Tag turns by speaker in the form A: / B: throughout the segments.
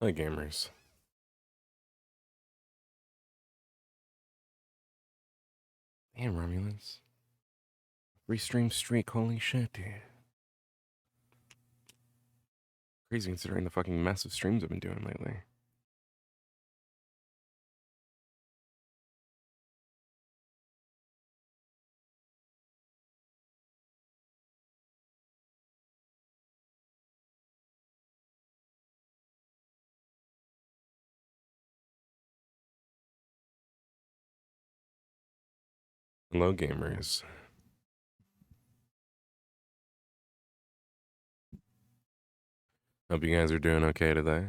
A: Hi, gamers. Damn, Romulans. Free stream streak, holy shit, dude. Crazy considering the fucking massive streams I've been doing lately. Hello, gamers. Hope you guys are doing okay today.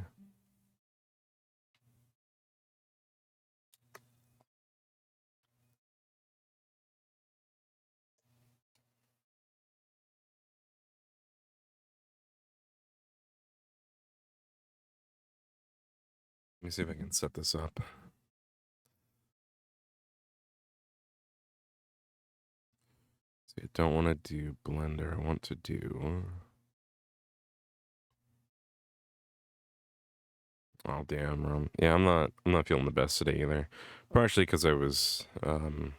A: Let me see if I can set this up. See, I don't want to do Blender. I want to do... Oh, damn, yeah, I'm not feeling the best today either. Partially because I was, in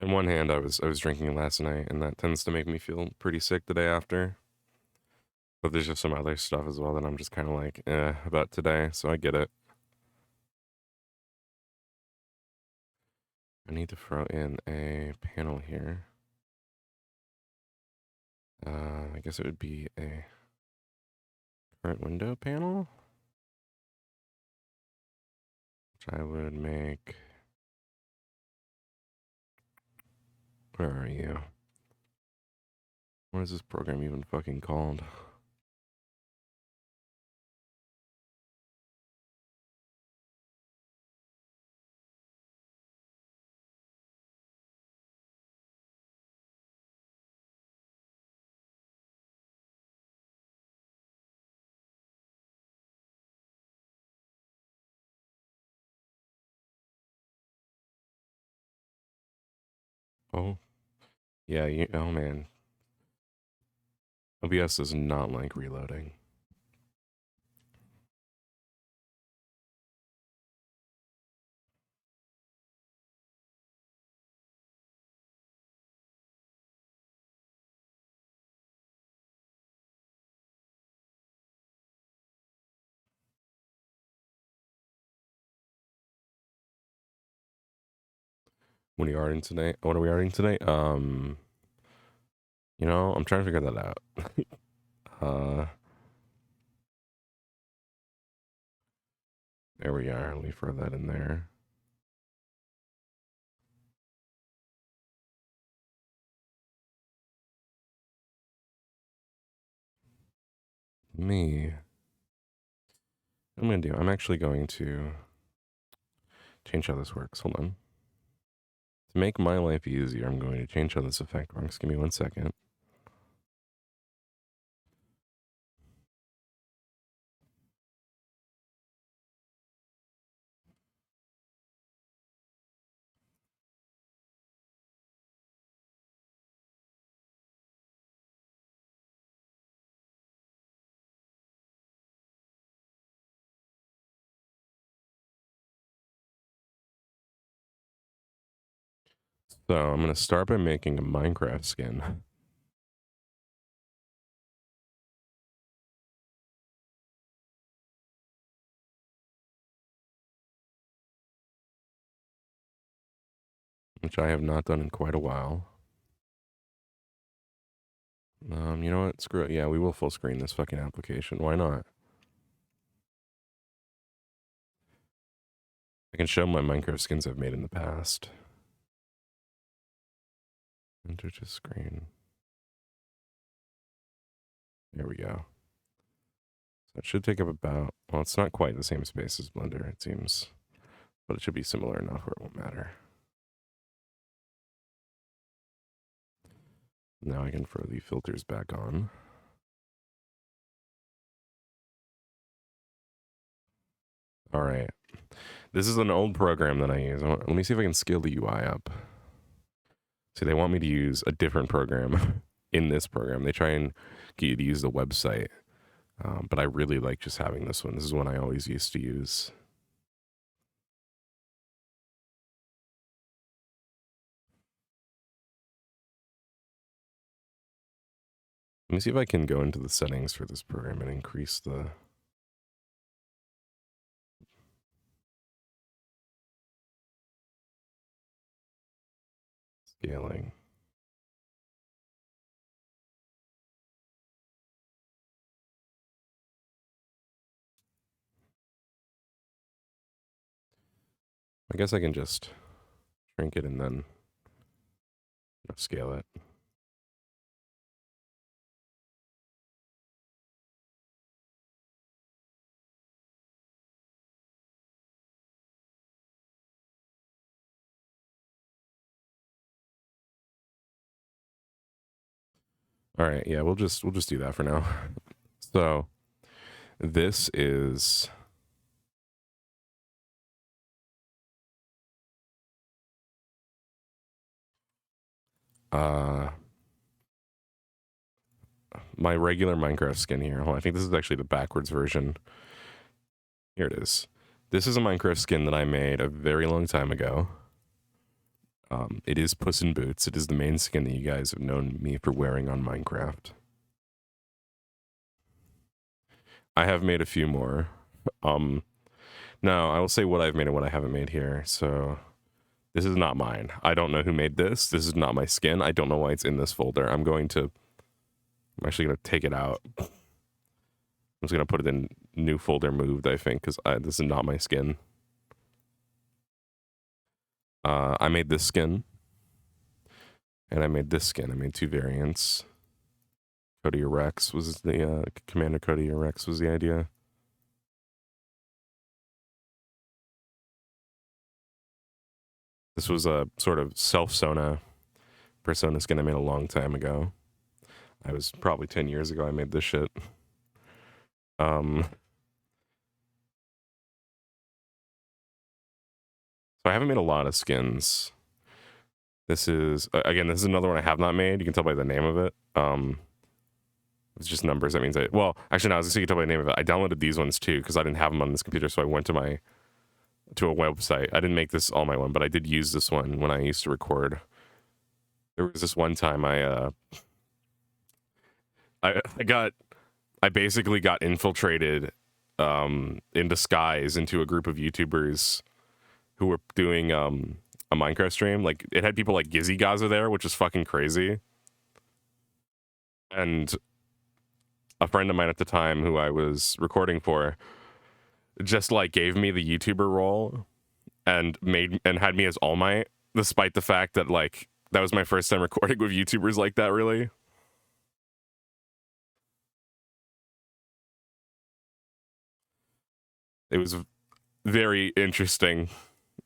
A: one hand, I was drinking last night, and that tends to make me feel pretty sick the day after. But there's just some other stuff as well that I'm just kind of like, about today, so I get it. I need to throw in a panel here. I guess it would be a current window panel, which I would make. Where are you? What is this program even fucking called? Oh, yeah, oh man. OBS does not like reloading. What are you arting today? What are we arting today? You know, I'm trying to figure that out. There we are. Let me throw that in there. Me. What I'm gonna do, I'm actually going to change how this works. Hold on. To make my life easier, I'm going to change how this effect works. Give me 1 second. So I'm going to start by making a Minecraft skin. Which I have not done in quite a while. You know what? Screw it. Yeah, we will full screen this fucking application. Why not? I can show my Minecraft skins I've made in the past. Enter to screen. There we go. So it should take up about, well, it's not quite the same space as Blender, it seems. But it should be similar enough where it won't matter. Now I can throw the filters back on. All right. This is an old program that I use. Let me see if I can scale the UI up. See, they want me to use a different program in this program. They try and get you to use the website But I really like just having this one. This is one I always used to use. Let me see if I can go into the settings for this program and increase the scaling. I guess I can just shrink it and then scale it. All right, yeah, we'll just do that for now. So this is my regular Minecraft skin here. Hold on, I think this is actually the backwards version. Here it is. This is a Minecraft skin that I made a very long time ago. It is Puss in Boots. It is the main skin that you guys have known me for wearing on Minecraft. I have made a few more. Now, I will say what I've made and what I haven't made here. So this is not mine. I don't know who made this. This is not my skin. I don't know why it's in this folder. I'm actually going to take it out. I'm just going to put it in new folder moved, I think, because this is not my skin. I made this skin. And I made this skin. I made two variants. Cody Rex was the Commander Cody Rex was the idea. This was a sort of self-Sona persona skin I made a long time ago. I was probably 10 years ago I made this shit. So I haven't made a lot of skins. This is this is another one I have not made. You can tell by the name of it. It's just numbers. That means well, actually, no, I was gonna say you can tell by the name of it. I downloaded these ones too because I didn't have them on this computer, so I went to a website. I didn't make this all my one, but I did use this one when I used to record. There was this one time I basically got infiltrated in disguise into a group of YouTubers who were doing a Minecraft stream. Like it had people like Gizzy Gaza there, which is fucking crazy. And a friend of mine at the time who I was recording for just like gave me the YouTuber role and had me as All Might, despite the fact that like that was my first time recording with YouTubers like that, really. It was very interesting.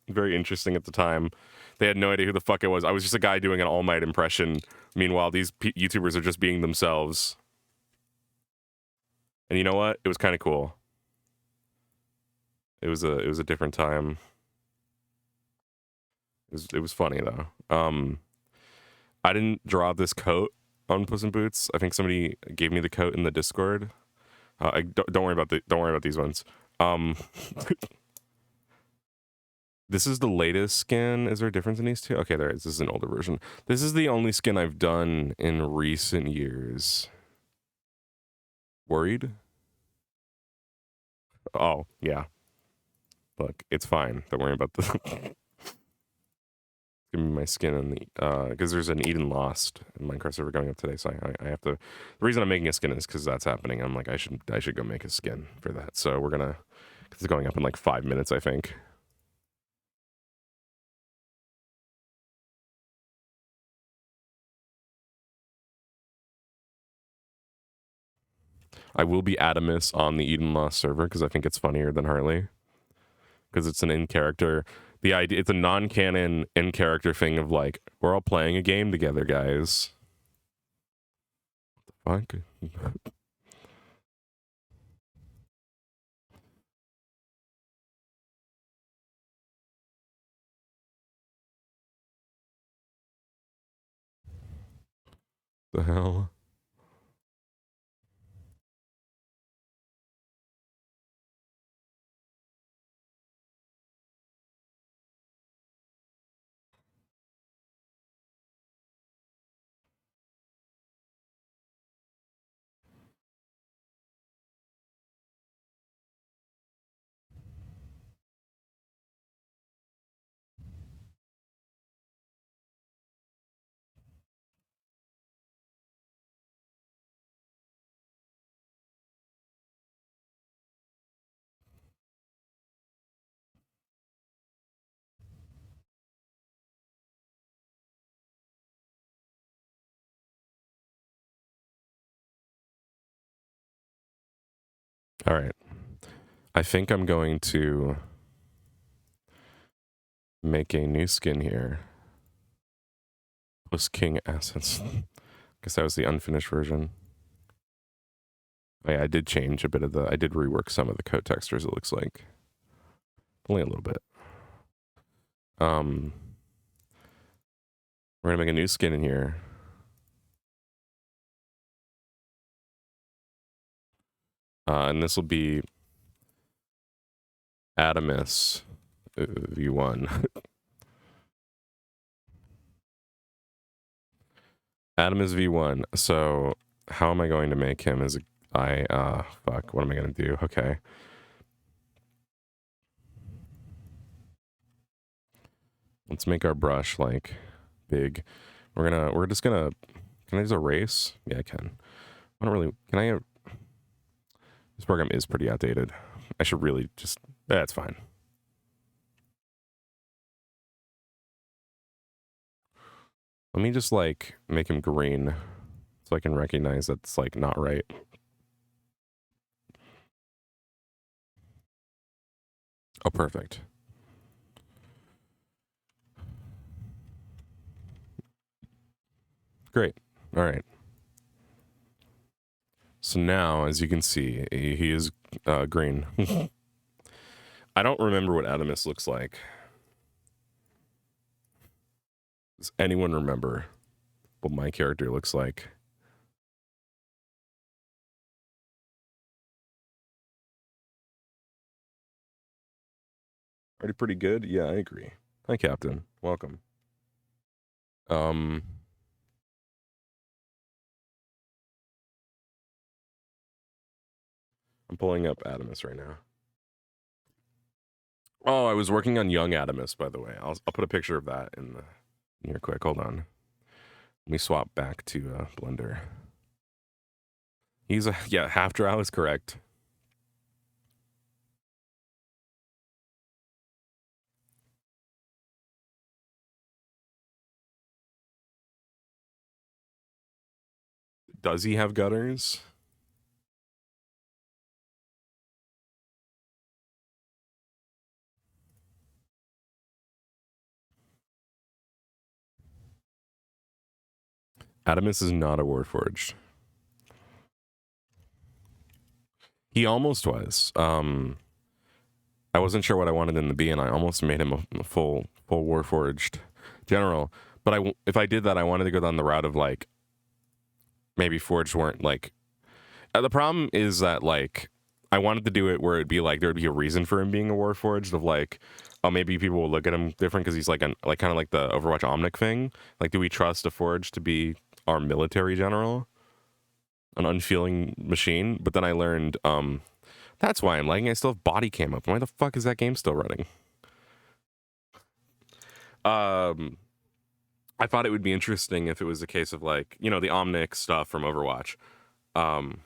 A: Very interesting at the time. They had no idea who the fuck I was. I was just a guy doing an All Might impression. Meanwhile, these YouTubers are just being themselves. And you know what? It was kind of cool. It was a different time. It was funny though. I didn't draw this coat on Puss in Boots. I think somebody gave me the coat in the Discord. Don't worry about these ones. This is the latest skin. Is there a difference in these two? Okay, there is. This is an older version. This is the only skin I've done in recent years. Worried? Oh, yeah. Look, it's fine. Don't worry about the... Give me my skin in the... Because there's an Eden Lost in Minecraft server going up today, so I have to... The reason I'm making a skin is because that's happening. I'm like, I should go make a skin for that. So we're gonna... It's going up in like 5 minutes, I think. I will be Adamus on the Eden Lost server because I think it's funnier than Harley. Because it's an in-character... The idea, it's a non-canon in-character thing of like, we're all playing a game together, guys. What the fuck? The hell? All right. I think I'm going to make a new skin here. Post King assets. Guess that was the unfinished version. Oh, yeah, I did change a bit of I did rework some of the coat textures, it looks like. Only a little bit. We're gonna make a new skin in here. And this will be Adamus V1. Adamus V1. So how am I going to make him as fuck, what am I gonna do? Okay. Let's make our brush like big. We're just gonna, can I just erase? Yeah, I can. I don't really, can I, this program is pretty outdated. I should really just, that's fine. Let me just like make him green so I can recognize that's like not right. Oh, perfect. Great. All right. So now, as you can see, he is green. I don't remember what Adamus looks like. Does anyone remember what my character looks like? Already pretty good? Yeah, I agree. Hi, Captain. Welcome. I'm pulling up Adamus right now. Oh, I was working on young Adamus, by the way. I'll put a picture of that in here quick. Hold on. Let me swap back to Blender. He's yeah, half drow is correct. Does he have gutters? Adamus is not a Warforged. He almost was. I wasn't sure what I wanted him to be, and I almost made him a full Warforged general. But if I did that, I wanted to go down the route of like maybe Forged weren't like. The problem is that like I wanted to do it where it'd be like there'd be a reason for him being a Warforged of like, oh, maybe people will look at him different because he's like kind of like the Overwatch Omnic thing. Like, do we trust a Forged to be our military general? An unfeeling machine? But then I learned that's why I'm lagging. I still have body cam up. Why the fuck is that game still running? I thought it would be interesting if it was a case of like, you know, the Omnic stuff from Overwatch. And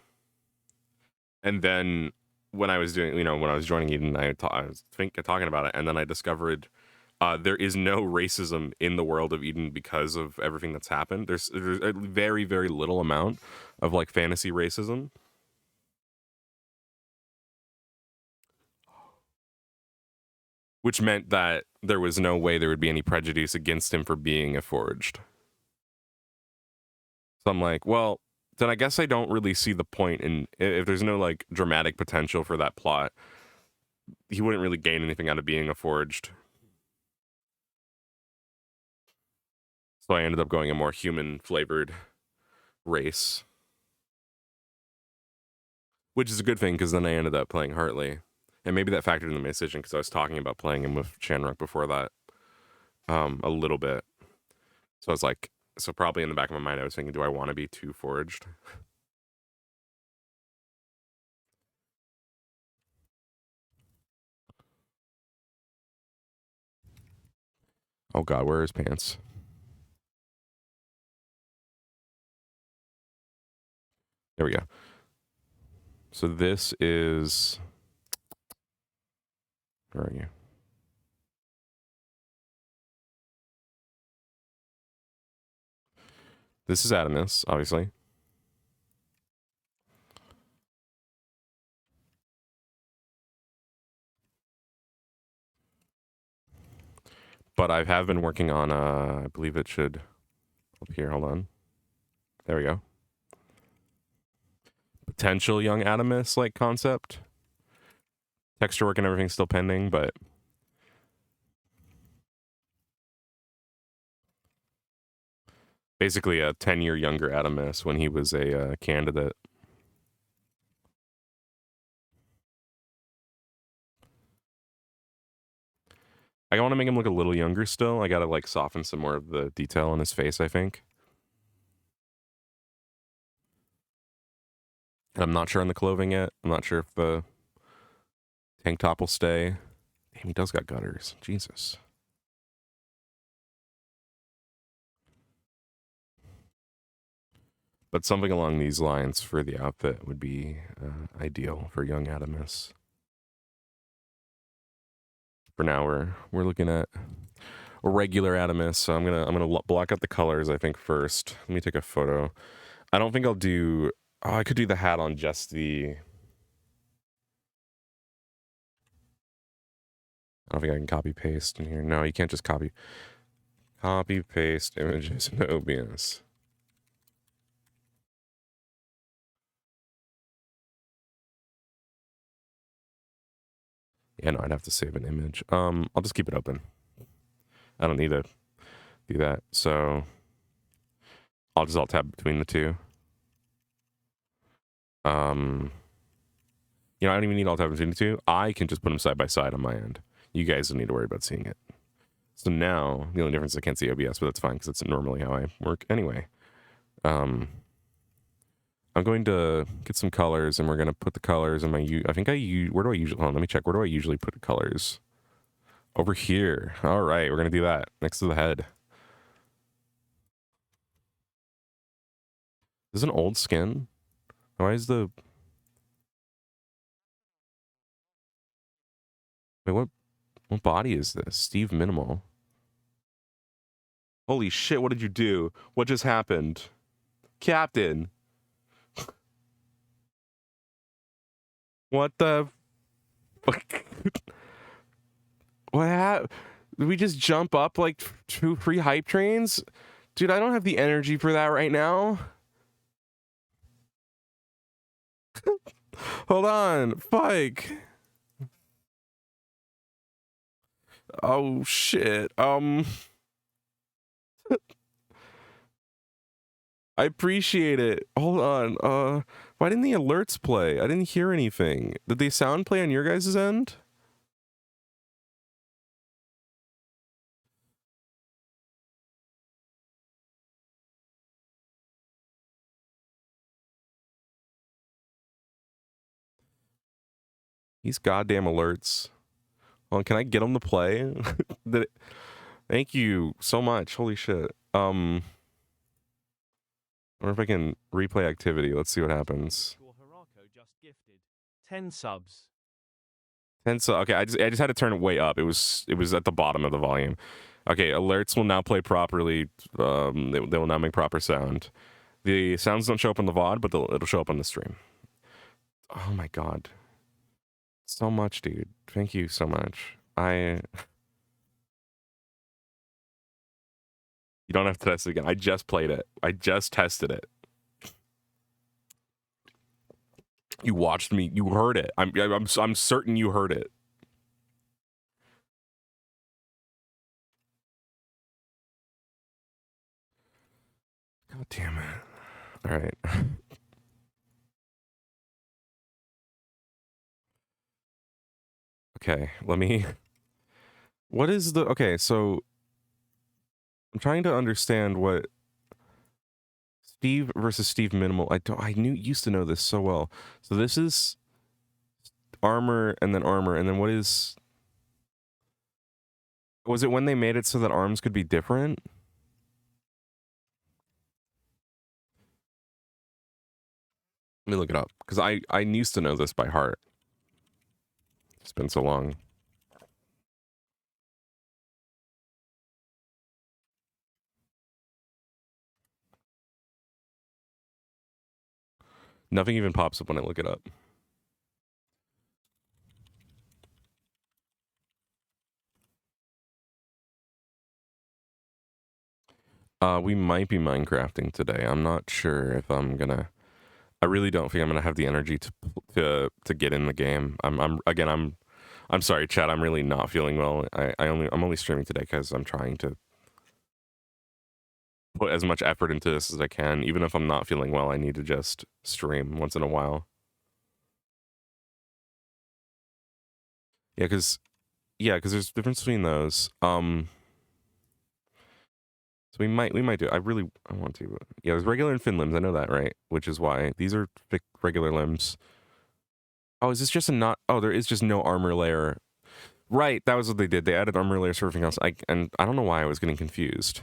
A: then when I was doing, you know, when I was joining Eden, I was talking about it, and then I discovered there is no racism in the world of Eden because of everything that's happened. There's a very, very little amount of like fantasy racism. Which meant that there was no way there would be any prejudice against him for being a Forged. So I'm like, well, then I guess I don't really see the point in if there's no like dramatic potential for that plot. He wouldn't really gain anything out of being a Forged. So I ended up going a more human flavored race, which is a good thing because then I ended up playing Hartley, and maybe that factored into my decision because I was talking about playing him with Shanrock before that, a little bit. So I was like, so probably in the back of my mind, I was thinking, do I want to be too Forged? Oh God, where are his pants? There we go. So this is, where are you? This is Adamus, obviously. But I have been working on, I believe it should, up here, hold on. There we go. Potential young Adamus, like, concept. Texture work and everything's still pending, but... Basically a 10-year younger Adamus when he was a candidate. I want to make him look a little younger still. I gotta, like, soften some more of the detail on his face, I think. And I'm not sure on the clothing yet. I'm not sure if the tank top will stay. Damn, he does got gutters. Jesus. But something along these lines for the outfit would be ideal for young Adamus. For now, we're looking at a regular Adamus. So I'm gonna block out the colors, I think, first. Let me take a photo. I don't think I'll do. Oh, I could do the hat on just the. I don't think I can copy paste in here. No, you can't just copy paste images into OBS. Yeah, no, I'd have to save an image. I'll just keep it open. I don't need to do that. So I'll just alt tab between the two. You know, I don't even need alt tab between the two. I can just put them side by side on my end. You guys don't need to worry about seeing it. So now the only difference is I can't see OBS, but that's fine because that's normally how I work anyway. I'm going to get some colors and we're going to put the colors in my, where do I usually, hold on, let me check. Where do I usually put the colors? Over here. All right, we're going to do that next to the head. This is an old skin. Why is the, wait, what body is this? Steve Minimal. Holy shit, what did you do? What just happened? Captain. What the fuck? What happened? Did we just jump up like 2 free hype trains? Dude, I don't have the energy for that right now. Hold on. Spike. Oh shit. I appreciate it. Hold on. Why didn't the alerts play? I didn't hear anything. Did the sound play on your guys' end? These goddamn alerts. Well, can I get them to play? Thank you so much. Holy shit. I wonder if I can replay activity. Let's see what happens.
B: 10 subs.
A: 10 subs. Okay, I just had to turn it way up. It was at the bottom of the volume. Okay, alerts will now play properly. They will now make proper sound. The sounds don't show up on the VOD, but it'll show up on the stream. Oh my god. So much, dude. Thank you so much. You don't have to test it again. I just played it. I just tested it. You watched me. You heard it. I'm certain you heard it. God damn it. All right. Okay, let me. What is the. Okay, so. I'm trying to understand what. Steve versus Steve Minimal. Used to know this so well. So this is. Armor, and then what is. Was it when they made it so that arms could be different? Let me look it up, because I used to know this by heart. It's been so long. Nothing even pops up when I look it up. We might be Minecrafting today. I'm not sure if I'm gonna. I really don't think I'm gonna have the energy to get in the game. I'm sorry, chat. I'm really not feeling well. I'm only streaming today because I'm trying to put as much effort into this as I can. Even if I'm not feeling well, I need to just stream once in a while. Yeah, because there's a difference between those. So we might do. I want to. Yeah, there's regular and fin limbs. I know that, right? Which is why these are regular limbs. Oh, is this just a not? Oh, there is just no armor layer. Right, that was what they did. They added armor layer surfing else. And I don't know why I was getting confused.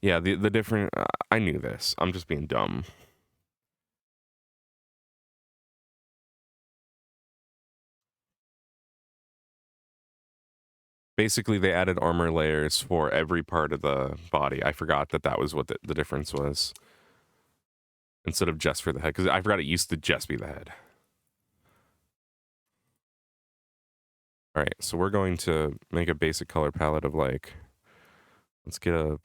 A: Yeah, the different. I knew this. I'm just being dumb. Basically, they added armor layers for every part of the body. I forgot that was what the difference was. Instead of just for the head, because I forgot it used to just be the head. All right, so we're going to make a basic color palette of like, let's get a.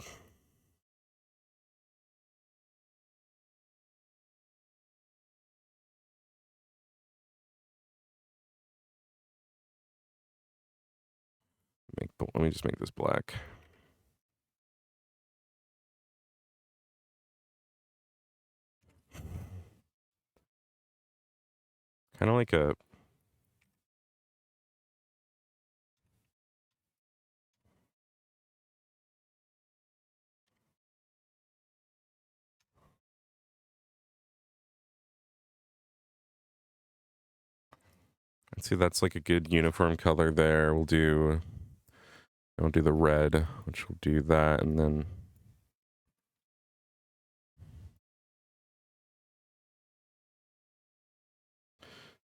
A: Let me just make this black. Kind of like a. Let's see, that's like a good uniform color there. We'll do the red, which will do that, and then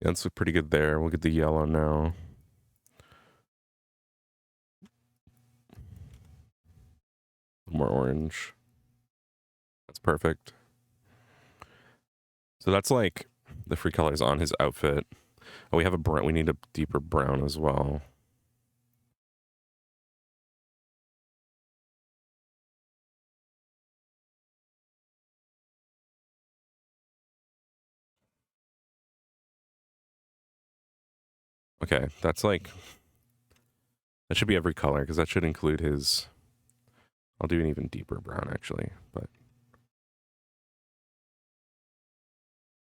A: yeah, that's pretty good there. We'll get the yellow now. More orange. That's perfect. So that's like the free colors on his outfit. Oh, we have a brown. We need a deeper brown as well. Okay, that's like, that should be every color because that should include his. I'll do an even deeper brown actually, but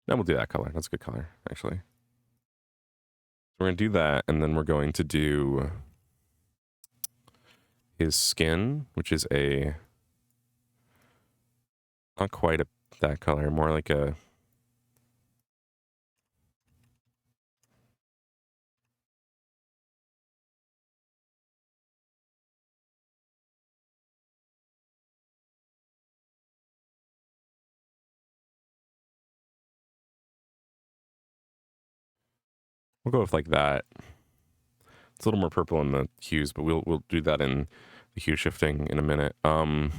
A: no, we'll do that color. That's a good color actually. So we're gonna do that, and then we're going to do his skin, which is a not quite that color, more like a. We'll go with like that. It's a little more purple in the hues, but we'll do that in the hue shifting in a minute. We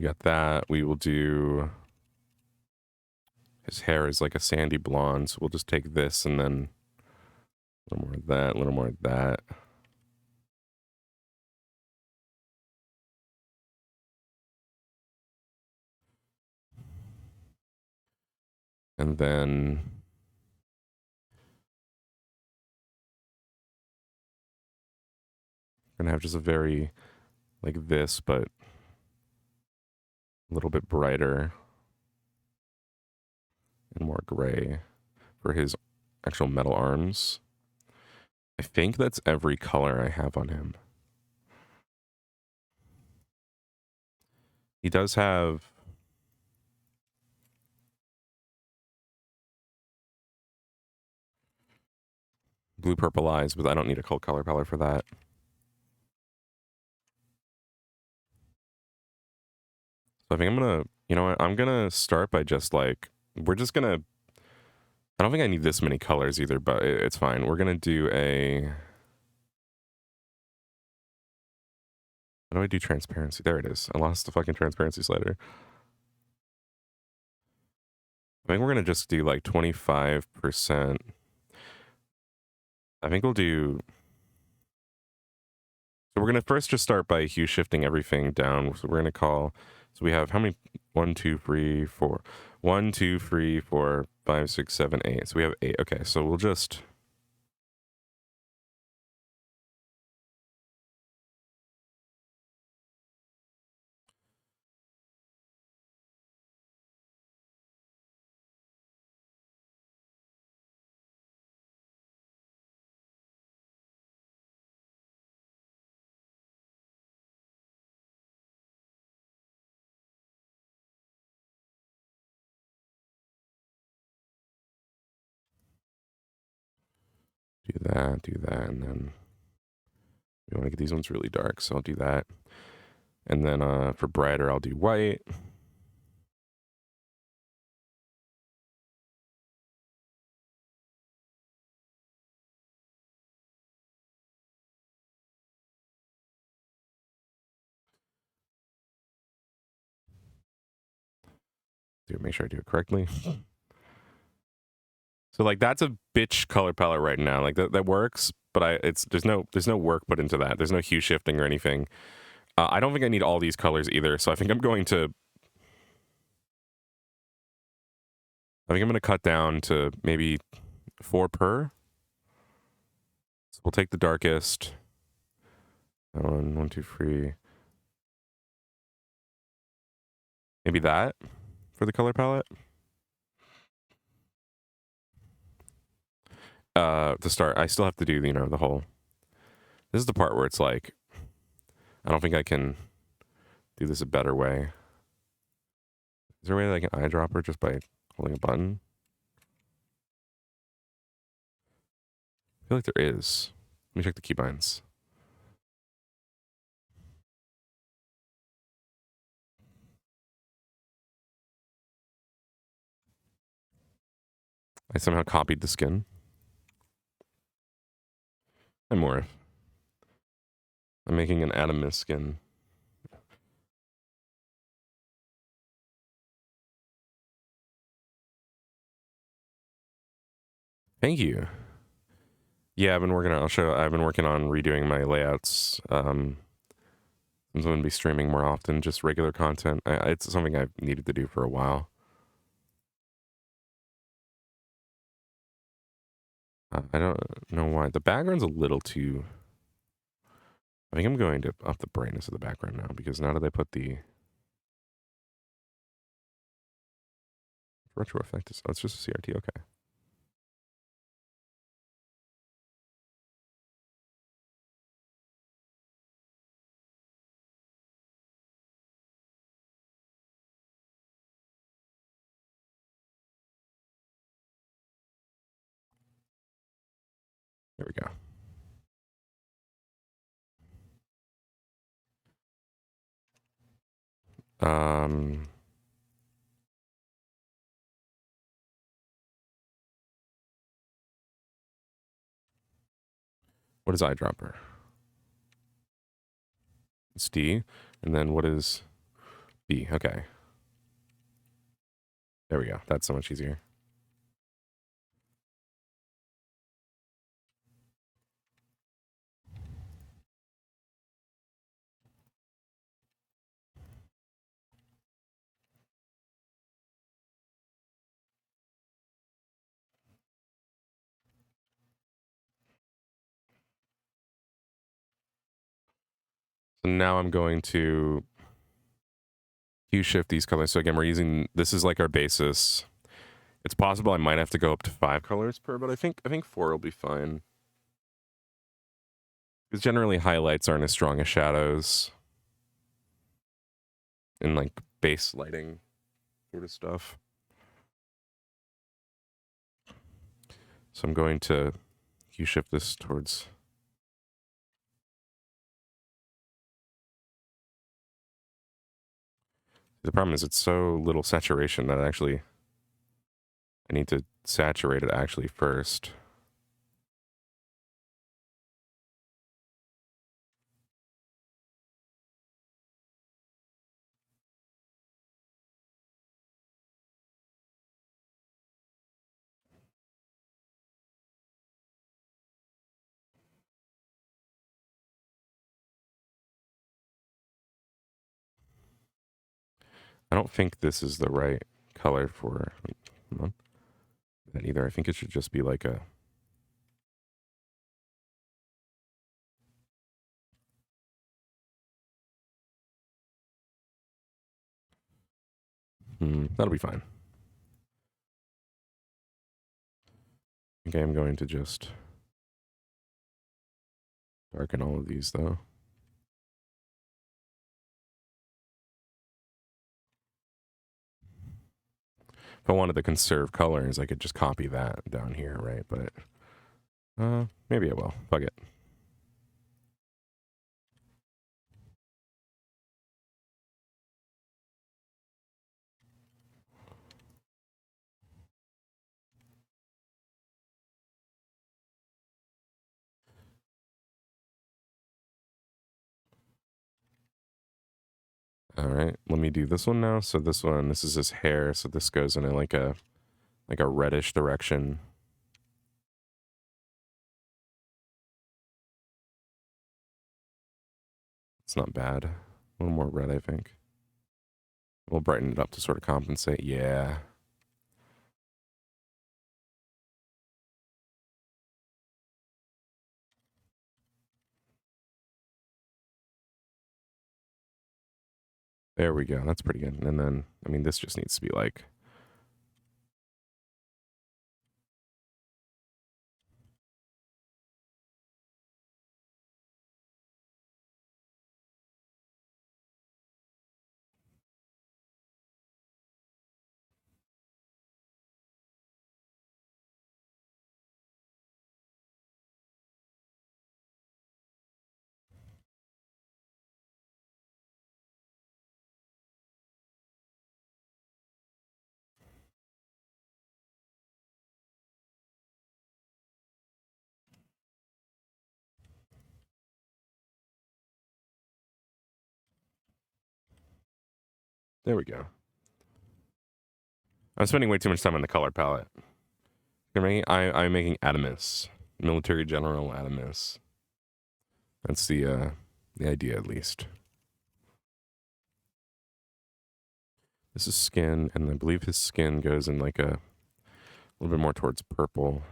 A: got that. We will do. His hair is like a sandy blonde, so we'll just take this and then a little more of that, a little more of that. And then I'm gonna have just a very like this, but a little bit brighter and more gray for his actual metal arms. I think that's every color I have on him. He does have blue purple eyes, but I don't need a cold color palette for that. So I think I'm gonna, you know what? I'm gonna start by just like, we're just gonna, I don't think I need this many colors either, but it's fine. We're gonna do a, how do I do transparency? There it is. I lost the fucking transparency slider. I think we're gonna just do like 25%. I think we'll do. So we're gonna first just start by hue shifting everything down. So we're gonna call. So we have how many? 1, 2, 3, 4. 1, 2, 3, 4, 5, 6, 7, 8. So we have 8. Okay, so we'll just. Do that, and then we want to get these ones really dark, so I'll do that. And then for brighter, I'll do white. Make sure I do it correctly. So like that's a bitch color palette right now. Like that works, but there's no work put into that. There's no hue shifting or anything. I don't think I need all these colors either. So I think I'm going to cut down to maybe 4 per. So we'll take the darkest. 1, 2, 3. Maybe that for the color palette. To start, I still have to do, the whole. This is the part where it's like, I don't think I can do this a better way. Is there a way that I can eyedropper just by holding a button? I feel like there is. Let me check the keybinds. I somehow copied the skin. And more. I'm making an Adamus skin. Thank you. Yeah, I've been working on redoing my layouts. I'm going to be streaming more often, just regular content. It's something I've needed to do for a while. I don't know why. The background's a little too... I think I'm going to up the brightness of the background now, because now that I put the... Retro effect is... Oh, it's just a CRT, okay. There we go. What is eyedropper? It's D. And then what is B? Okay. There we go. That's so much easier. So now I'm going to hue shift these colors. So again, we're using, this is like our basis. It's possible I might have to go up to 5 colors per, but I think 4 will be fine. Because generally highlights aren't as strong as shadows. And like base lighting sort of stuff. So I'm going to hue shift this towards... The problem is it's so little saturation that I need to saturate it actually first. I don't think this is the right color for hold on, that either. I think it should just be like a that'll be fine. Okay, I'm going to just darken all of these though. If I wanted to conserve colors, I could just copy that down here, right? But maybe I will. Fuck it. All right, let me do this one now. So this one, this is his hair. So this goes in like a reddish direction. It's not bad. A little more red, I think. We'll brighten it up to sort of compensate. Yeah. There we go. That's pretty good. And then, I mean, this just needs to be like. There we go. I'm spending way too much time on the color palette. I'm making Adamus, Military General Adamus. That's the idea, at least. This is skin, and I believe his skin goes in like a little bit more towards purple.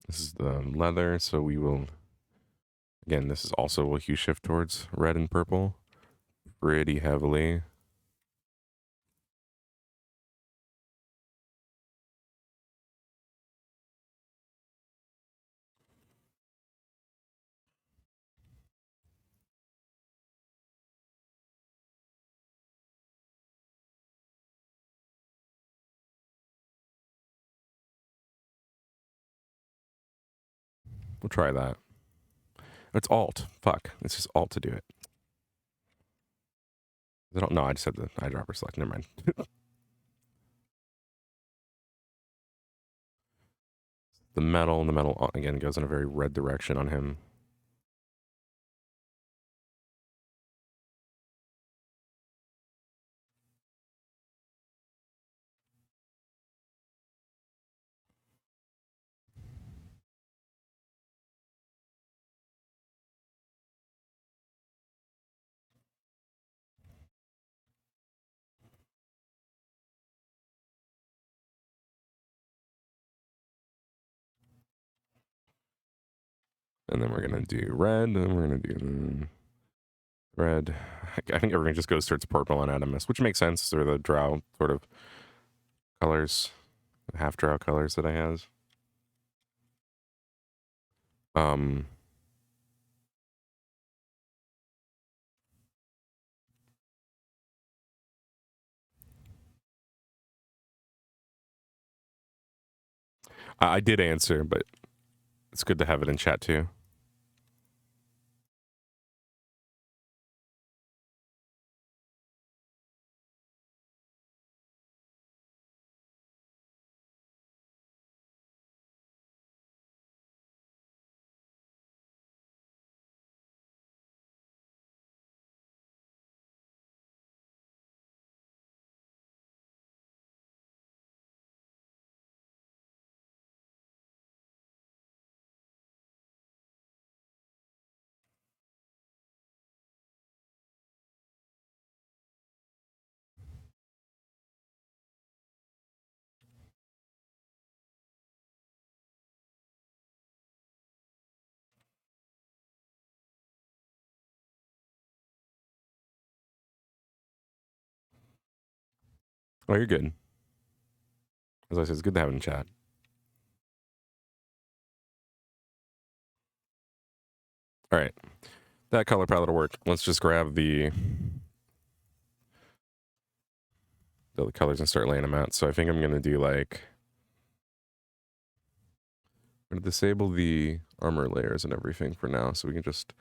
A: This is the leather, so we will. Again, this is also a hue shift towards red and purple pretty heavily. We'll try that. It's Alt. Fuck. It's just Alt to do it. I don't know. I just had the eyedropper select. Never mind. The metal again goes in a very red direction on him. And then we're going to do red, and we're going to do red. I think everything just goes towards purple on Animus, which makes sense. They're the drow sort of colors, half drow colors that I has. I did answer, but it's good to have it in chat too. Oh, you're good. As I said, it's good to have it in chat. All right. That color palette will work. Let's just grab the colors and start laying them out. So I think I'm going to do like... I'm going to disable the armor layers and everything for now, so we can just...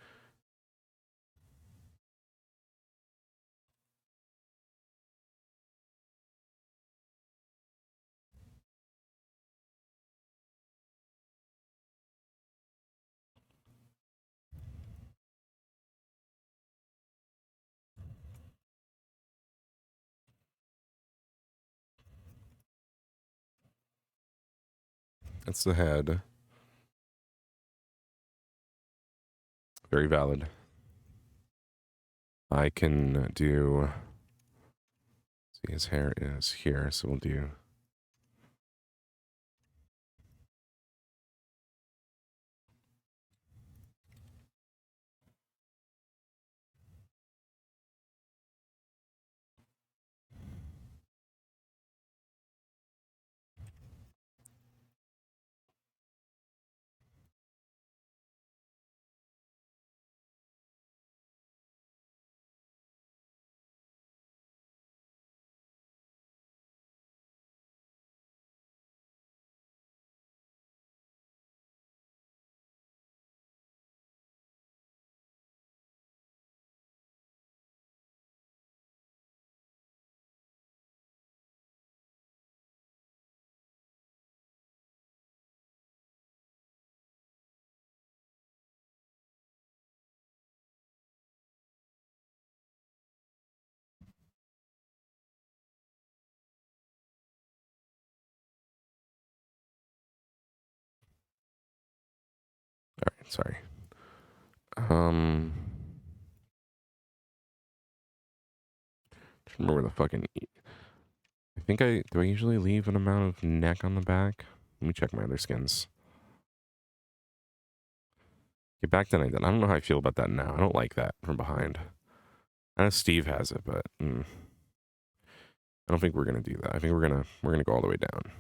A: That's the head. Very valid. I can do... See, his hair is here, so we'll do... All right, sorry. Just remember the fucking... I think do I usually leave an amount of neck on the back? Let me check my other skins. Okay, back then I did. I don't know how I feel about that now. I don't like that from behind. I know Steve has it, but I don't think we're gonna do that. I think we're gonna go all the way down.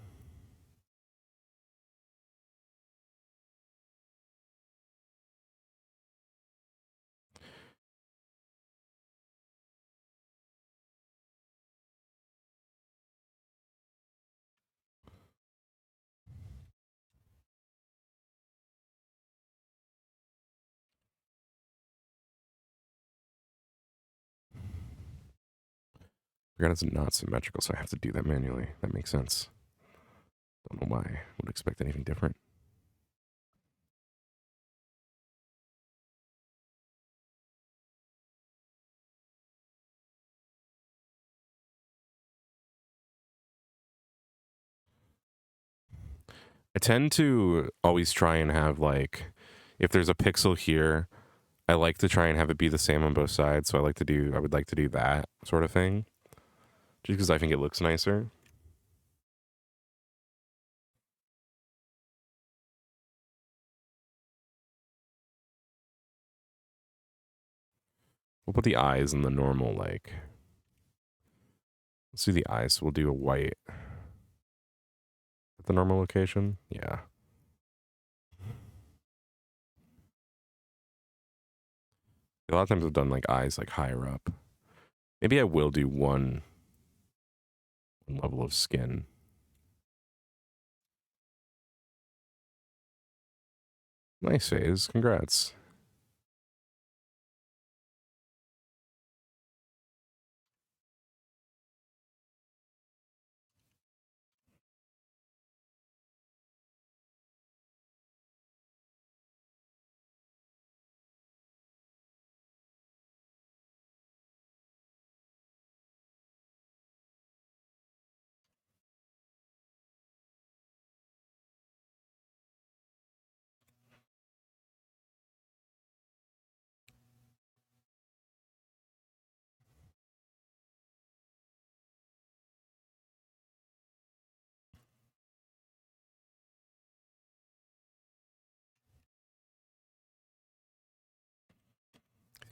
A: Forgot it's not symmetrical, so I have to do that manually. That makes sense. Don't know why. Would expect anything different. I tend to always try and have like, if there's a pixel here, I like to try and have it be the same on both sides. So I would like to do that sort of thing, just because I think it looks nicer. We'll put the eyes in the normal, like, let's do the eyes. We'll do a white at the normal location. Yeah. A lot of times I've done like eyes like higher up. Maybe I will do one level of skin. Nice, Phase. Congrats.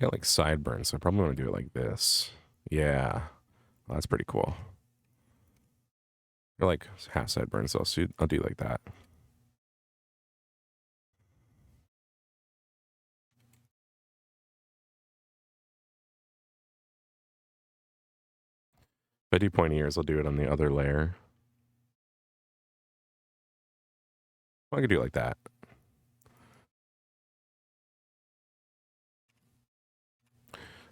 A: Got like sideburns, so I probably want to do it like this. Yeah. Well, that's pretty cool. Or like half sideburns, so I'll do like that. If I do pointy ears, I'll do it on the other layer. I could do it like that.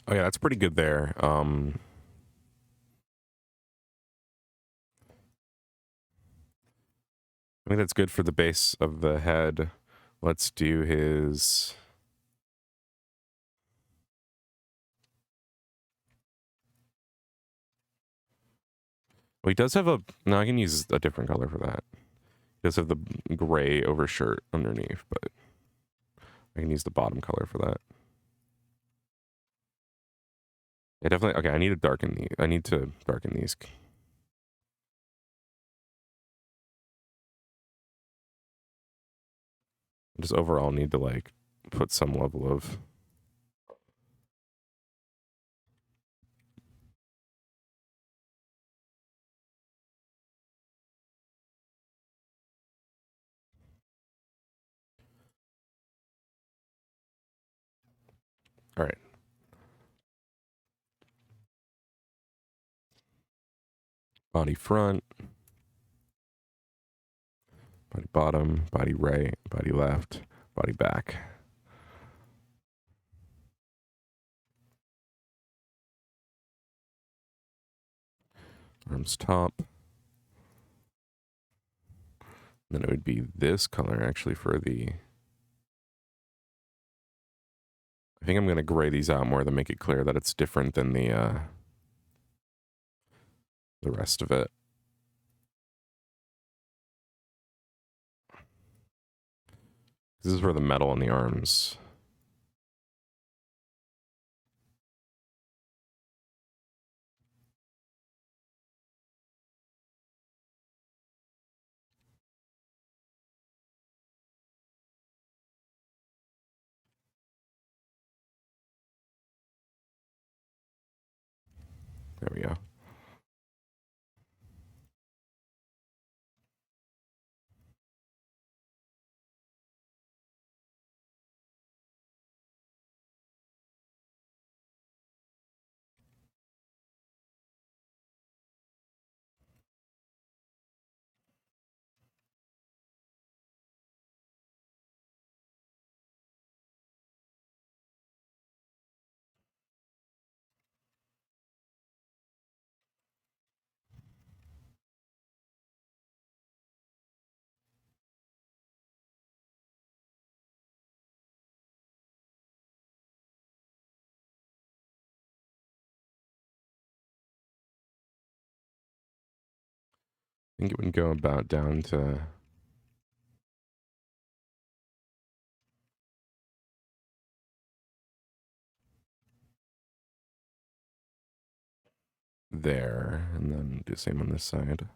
A: Oh yeah, that's pretty good there. I think that's good for the base of the head. Let's do his. Well, he does have a. No, I can use a different color for that. He does have the gray overshirt underneath, but I can use the bottom color for that. Yeah, definitely. Okay, I need to darken these. I need to darken these. I just overall need to like put some level of. All right. Body front, body bottom, body right, body left, body back. Arms top. Then it would be this color actually for the. I think I'm going to gray these out more to make it clear that it's different than the rest of it. This is for the metal on the arms. There we go. I think it would go about down to. There, and then do the same on this side.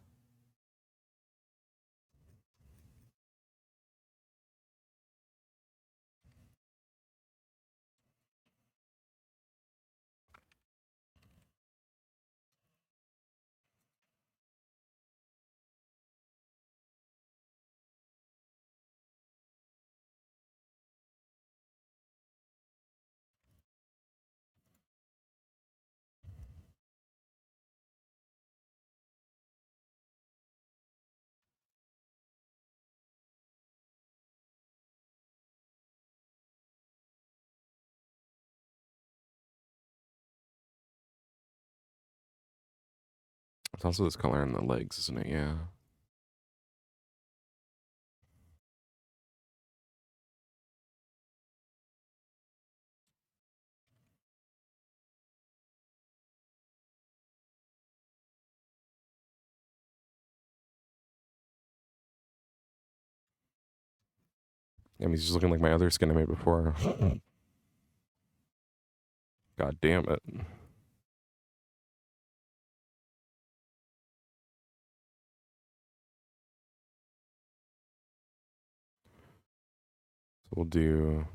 A: It's also this color on the legs, isn't it? Yeah. I mean, he's just looking like my other skin I made before. God damn it. So we'll do.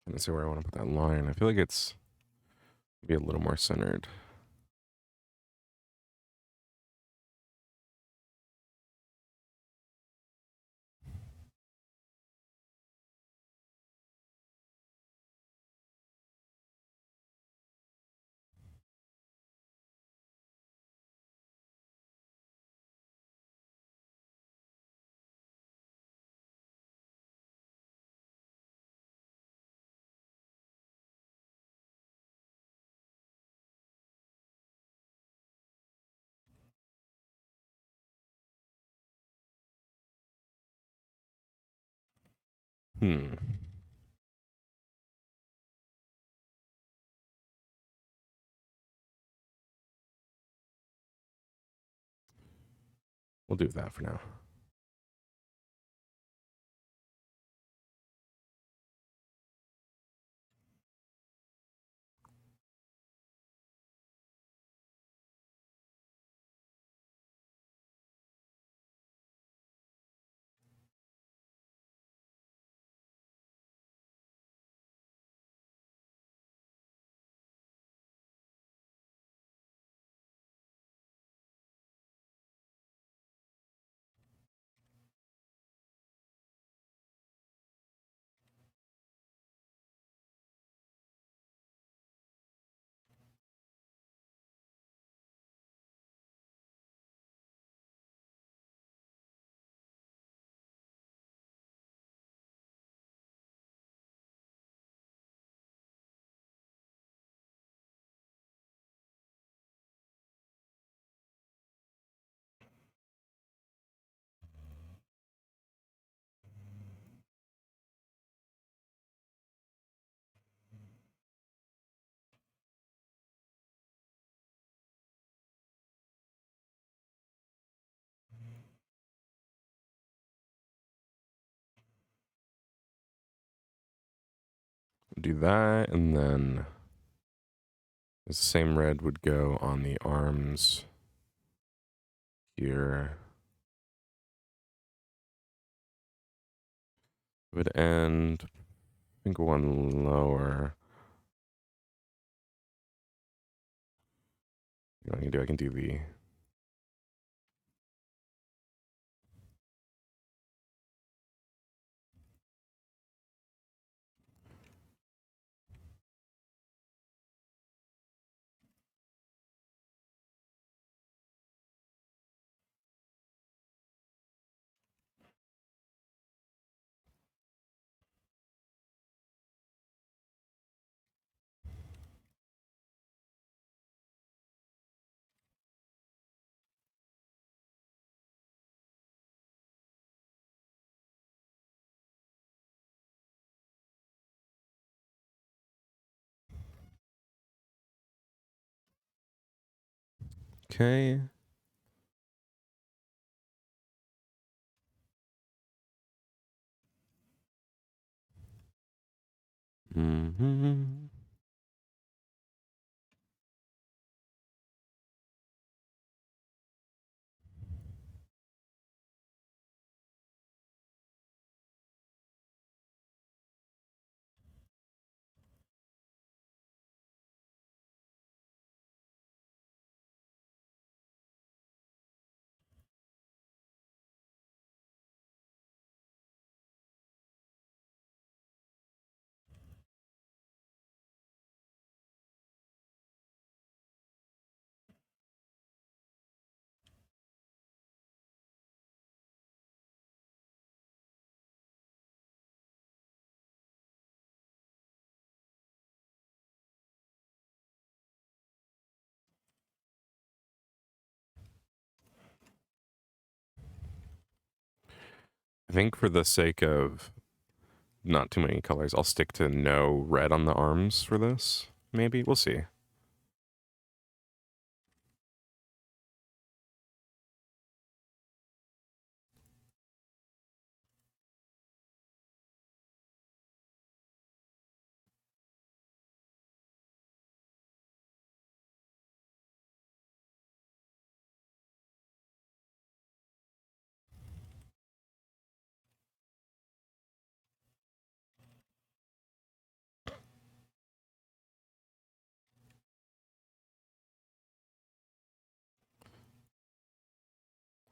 A: Let's see where I want to put that line. I feel like it's be a little more centered. Hmm. We'll do that for now. Do that, and then the same red would go on the arms here. Would end, I think, one lower. You know what I can do? I can do the... Okay. Mm-hmm. I think for the sake of not too many colors, I'll stick to no red on the arms for this. Maybe. We'll see.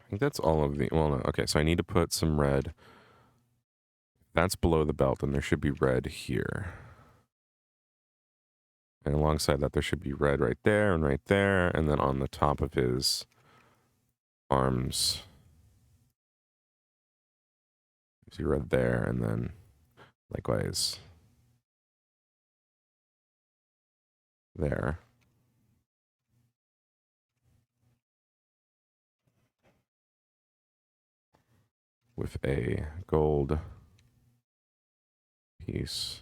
A: I think that's all of the... Well, no. Okay, so I need to put some red. That's below the belt, and there should be red here. And alongside that, there should be red right there and right there, and then on the top of his arms, you see red there, and then likewise there. With a gold piece.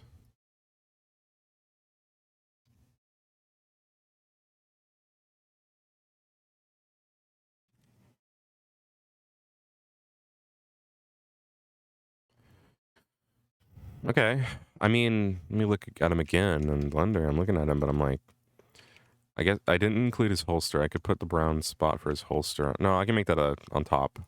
A: Okay. I mean, let me look at him again in Blender. I'm looking at him, but I'm like, I guess I didn't include his holster. I could put the brown spot for his holster. No, I can make that on top.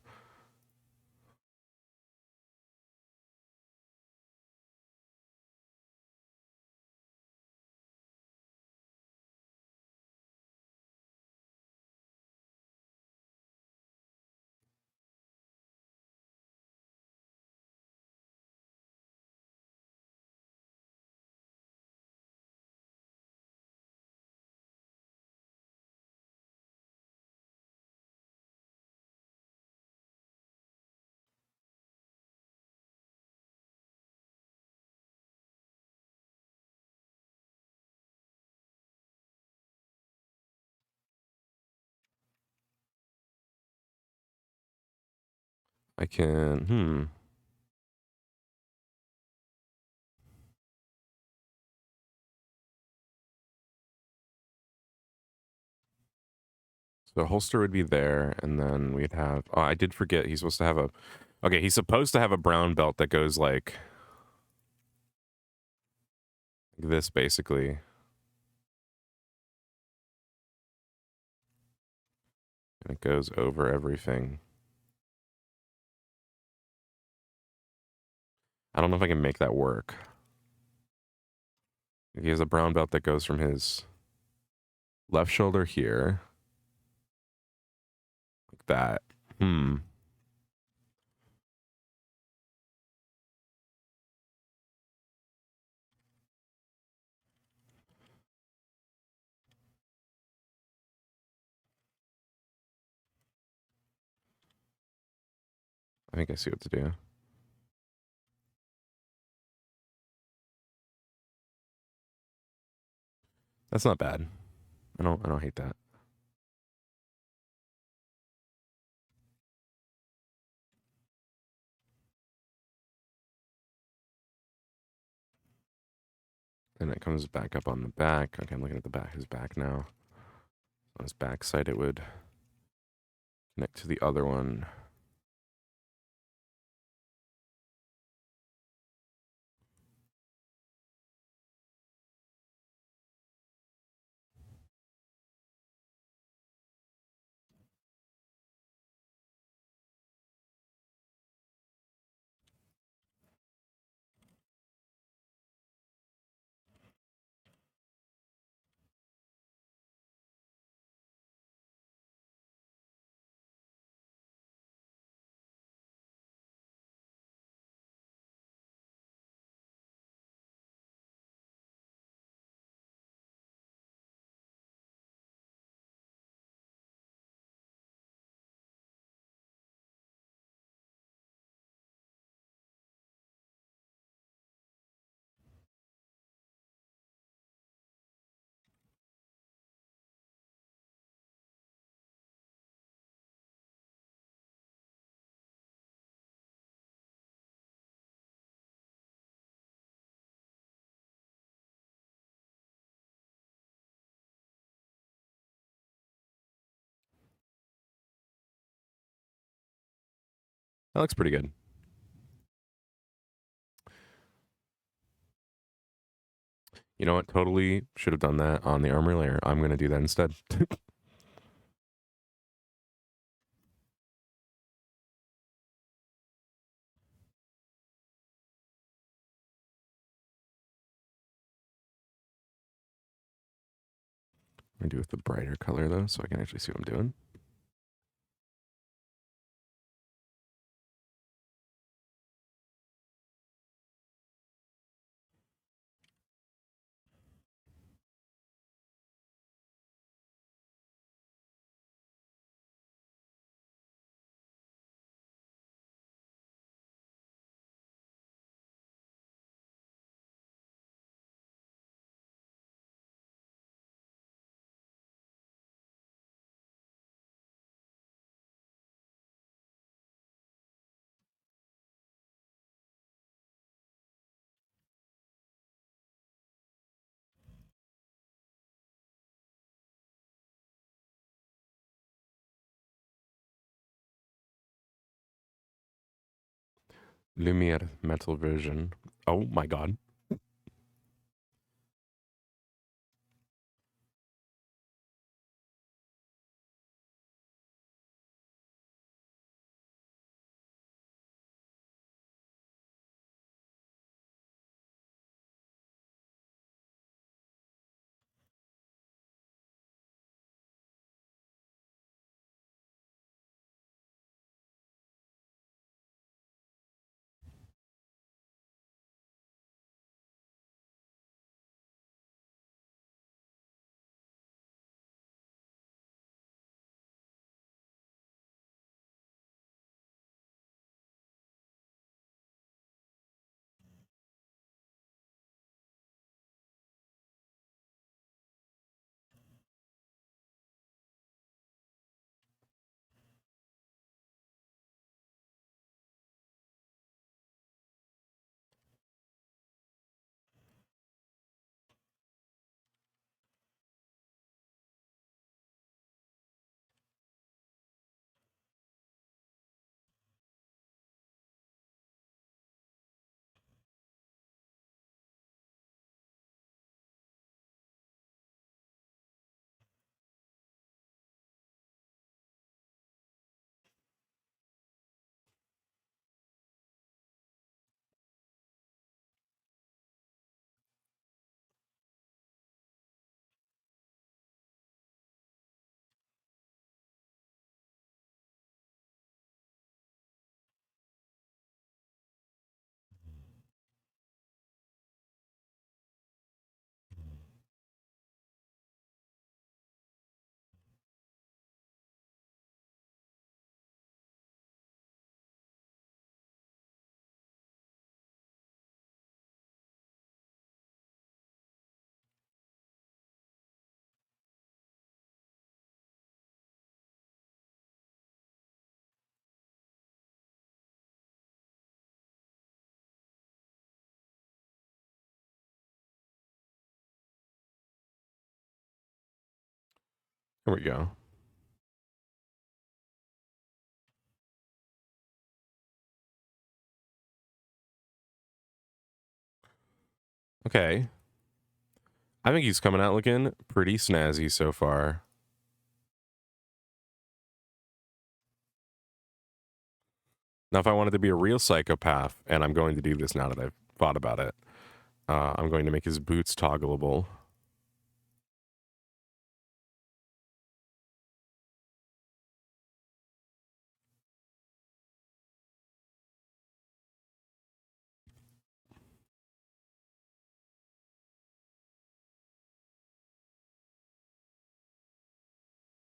A: I can, So the holster would be there, and then we'd have... Oh, I did forget. He's supposed to have a... Okay, he's supposed to have a brown belt that goes like... Like this, basically. And it goes over everything. I don't know if I can make that work. He has a brown belt that goes from his left shoulder here. Like that. I think I see what to do. That's not bad. I don't hate that. Then it comes back up on the back. Okay, I'm looking at the back, his back now. On his back side, it would connect to the other one. That looks pretty good. You know what? Totally should have done that on the armor layer. I'm going to do that instead. I'm going to do it with the brighter color, though, so I can actually see what I'm doing. Lumiere metal version. Oh my god. There we go. Okay. I think he's coming out looking pretty snazzy so far. Now, if I wanted to be a real psychopath, and I'm going to do this now that I've thought about it, I'm going to make his boots toggleable.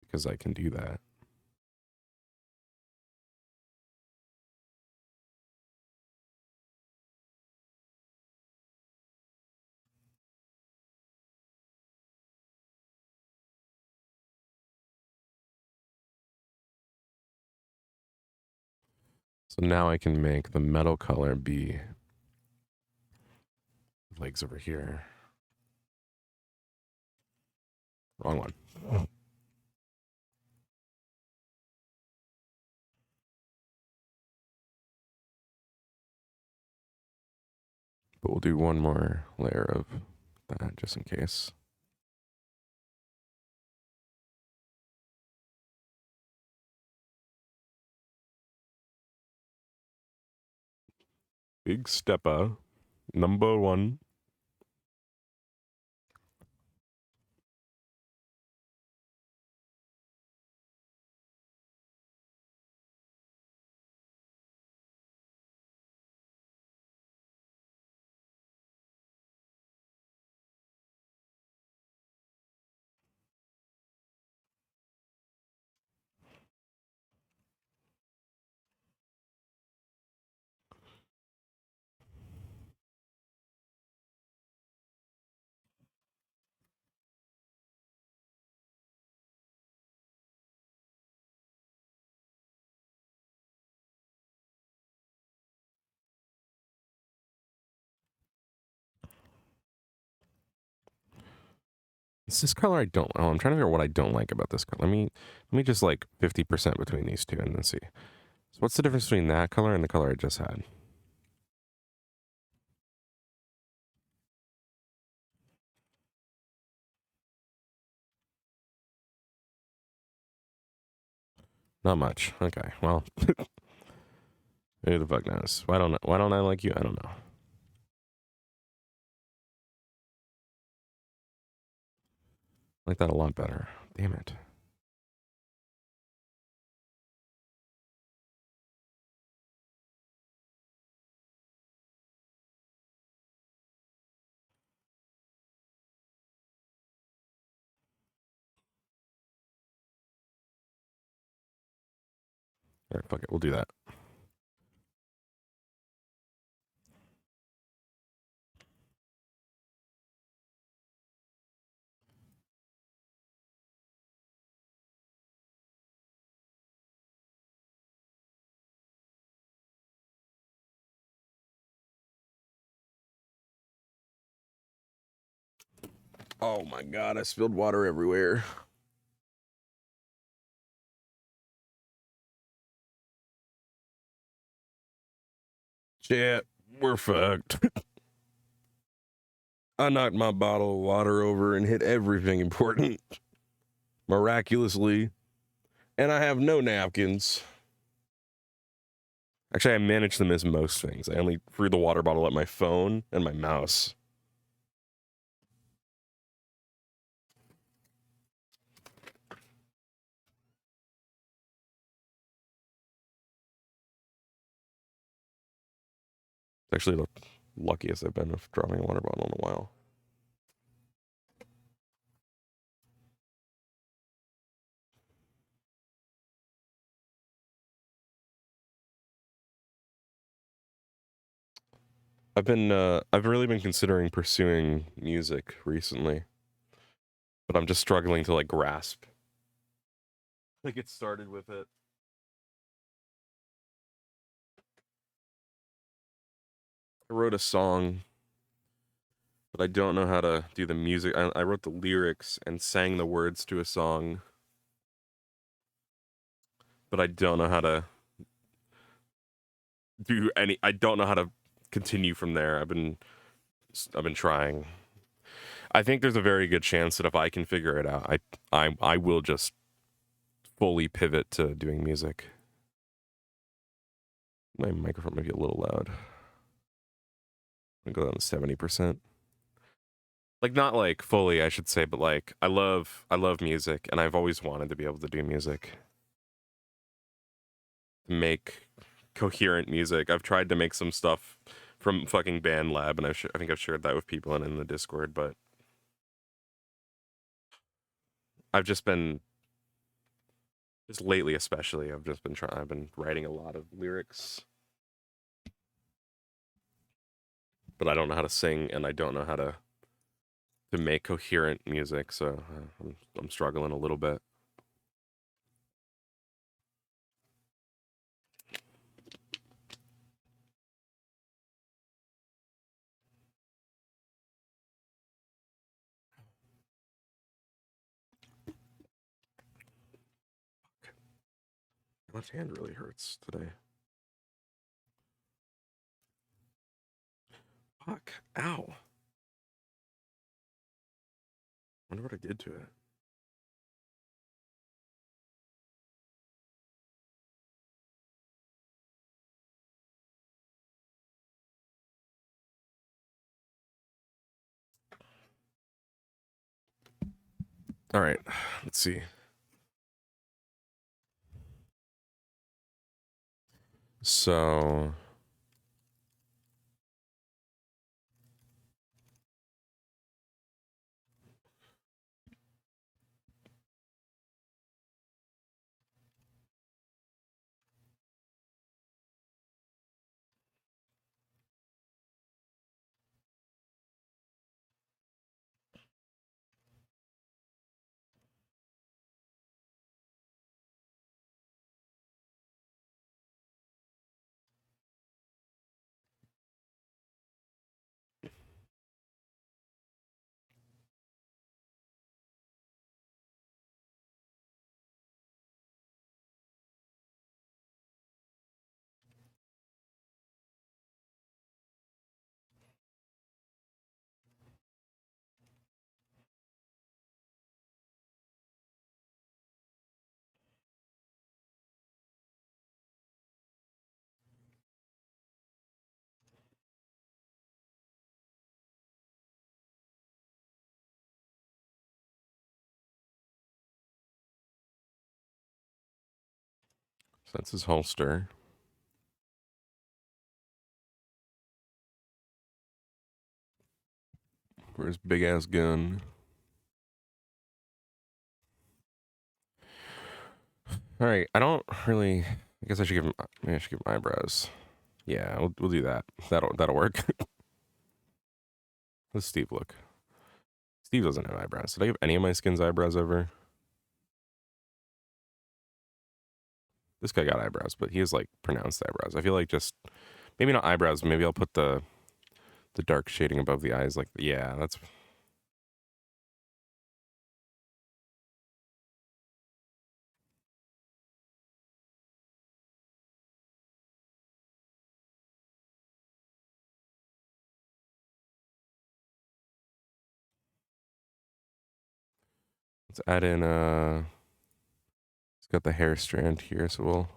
A: Because I can do that. So now I can make the metal color be legs over here. Wrong one. But we'll do one more layer of that just in case. Big stepper. Number one. It's this color I don't. Oh, I'm trying to figure out what I don't like about this color. Let me just like 50% between these two and then see. So what's the difference between that color and the color I just had? Not much. Okay. Well, who the fuck knows? Why don't I like you? I don't know. I like that a lot better. Damn it. All right, fuck it. We'll do that. Oh my god, I spilled water everywhere. Shit, we're fucked. I knocked my bottle of water over and hit everything important. Miraculously. And I have no napkins. Actually, I managed to miss most things. I only threw the water bottle at my phone and my mouse. It's actually the luckiest I've been of dropping a water bottle in a while. I've really been considering pursuing music recently, but I'm just struggling to like grasp. I get started with it. I wrote a song, but I don't know how to do the music. I wrote the lyrics and sang the words to a song but I don't know how to do any. I don't know how to continue from there. I've been trying. I think there's a very good chance that if I can figure it out, I will just fully pivot to doing music. My microphone might be a little loud. I'm gonna go down to 70%. Like, not like fully, I should say, but like I love music, and I've always wanted to be able to do music. Make coherent music. I've tried to make some stuff from fucking BandLab, and I think I've shared that with people and in the Discord, but I've just been, just lately especially, I've been writing a lot of lyrics, but I don't know how to sing, and I don't know how to make coherent music, so I'm struggling a little bit. My left hand really hurts today. Fuck. Ow. Wonder what I did to it. All right, let's see. So that's his holster. For his big ass gun. All right, I don't really. I guess I should give him. Maybe I should give him eyebrows. Yeah, we'll do that. That'll work. How does Steve look? Steve doesn't have eyebrows. Did I give any of my skins eyebrows ever? This guy got eyebrows, but he has like pronounced eyebrows. I feel like just maybe not eyebrows. Maybe I'll put the dark shading above the eyes. Like, yeah, that's. Let's add in it's got the hair strand here, so we'll.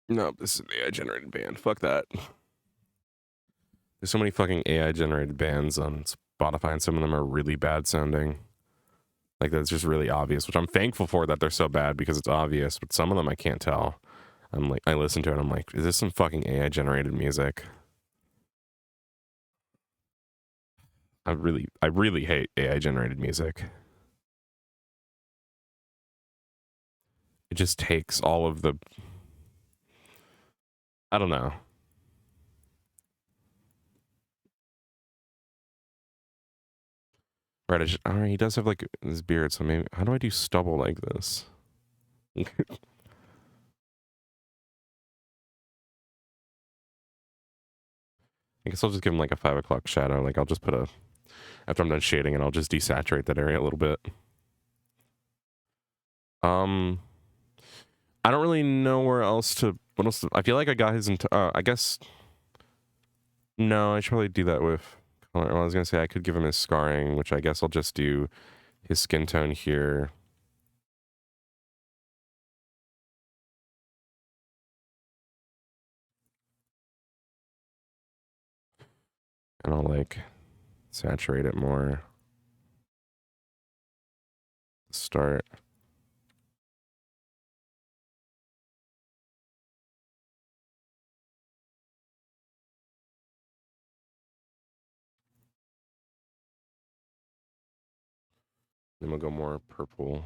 A: No, this is an AI generated band. Fuck that. There's so many fucking AI generated bands on Spotify, and some of them are really bad sounding. Like, that's just really obvious, which I'm thankful for that they're so bad because it's obvious, but some of them I can't tell. I'm like, I listen to it and I'm like, is this some fucking AI generated music? I really hate AI generated music. It just takes all of the, I don't know. Right, all right, he does have like this beard, so maybe how do I do stubble like this? I guess I'll just give him like a 5 o'clock shadow. Like I'll just put a, after I'm done shading it, I'll just desaturate that area a little bit. I don't really know where else to, what else I feel like I got his, I guess, no, I should probably do that with color. Well, I was gonna say I could give him his scarring, which I guess I'll just do his skin tone here. And I'll like saturate it more. Start. Then we'll go more purple.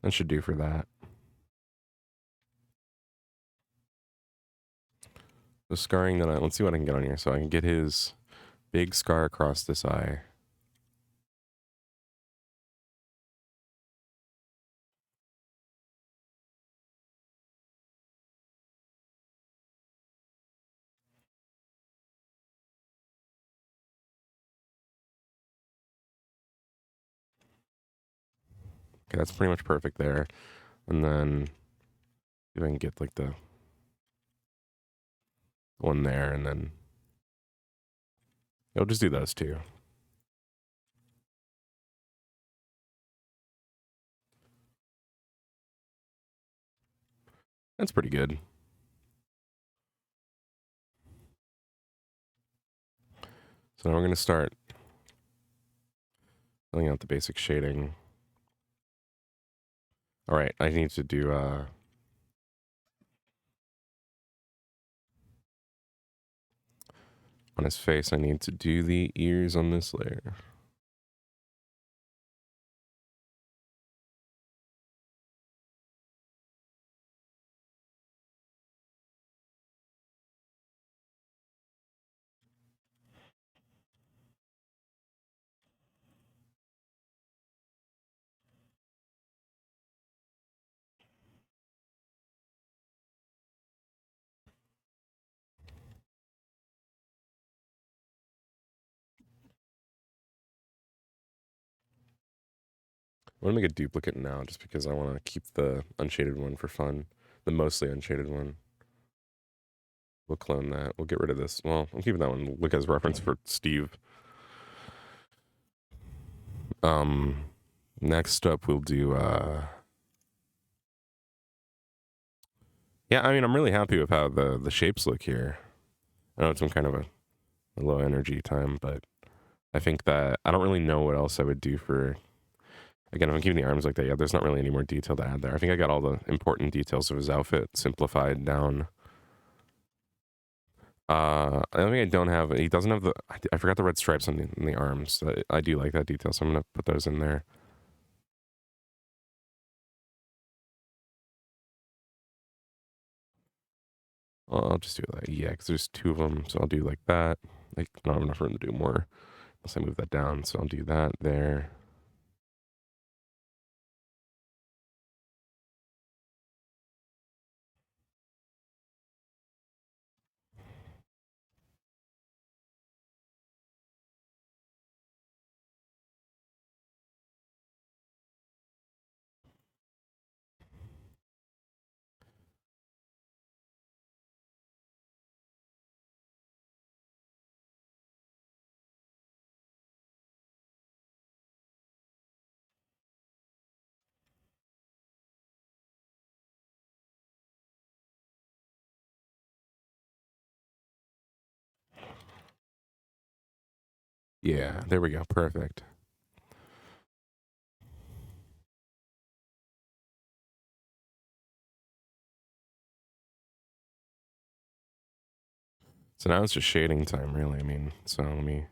A: That should do for that. The scarring that let's see what I can get on here. So I can get his big scar across this eye. Okay, that's pretty much perfect there. And then if I can get like the one there, and then I'll just do those two. That's pretty good. So now we're going to start filling out the basic shading. All right, I need to do on his face, I need to do the ears on this layer. I'm going to make a duplicate now just because I want to keep the unshaded one for fun. The mostly unshaded one. We'll clone that. We'll get rid of this. Well, I'm keeping that one. Look as reference for Steve. Next up we'll do yeah, I mean I'm really happy with how the shapes look here. I know it's been kind of a low energy time, but I think that I don't really know what else I would do for, again, if I'm keeping the arms like that, yeah, there's not really any more detail to add there. I think I got all the important details of his outfit simplified down. I don't think I don't have, he doesn't have the, I forgot the red stripes on the arms. I do like that detail, so I'm going to put those in there. I'll just do it like yeah, because there's 2 of them, so I'll do like that. Like, I don't have enough room to do more unless I move that down, so I'll do that there. Yeah, there we go, perfect. So now it's just shading time, really, I mean, so let me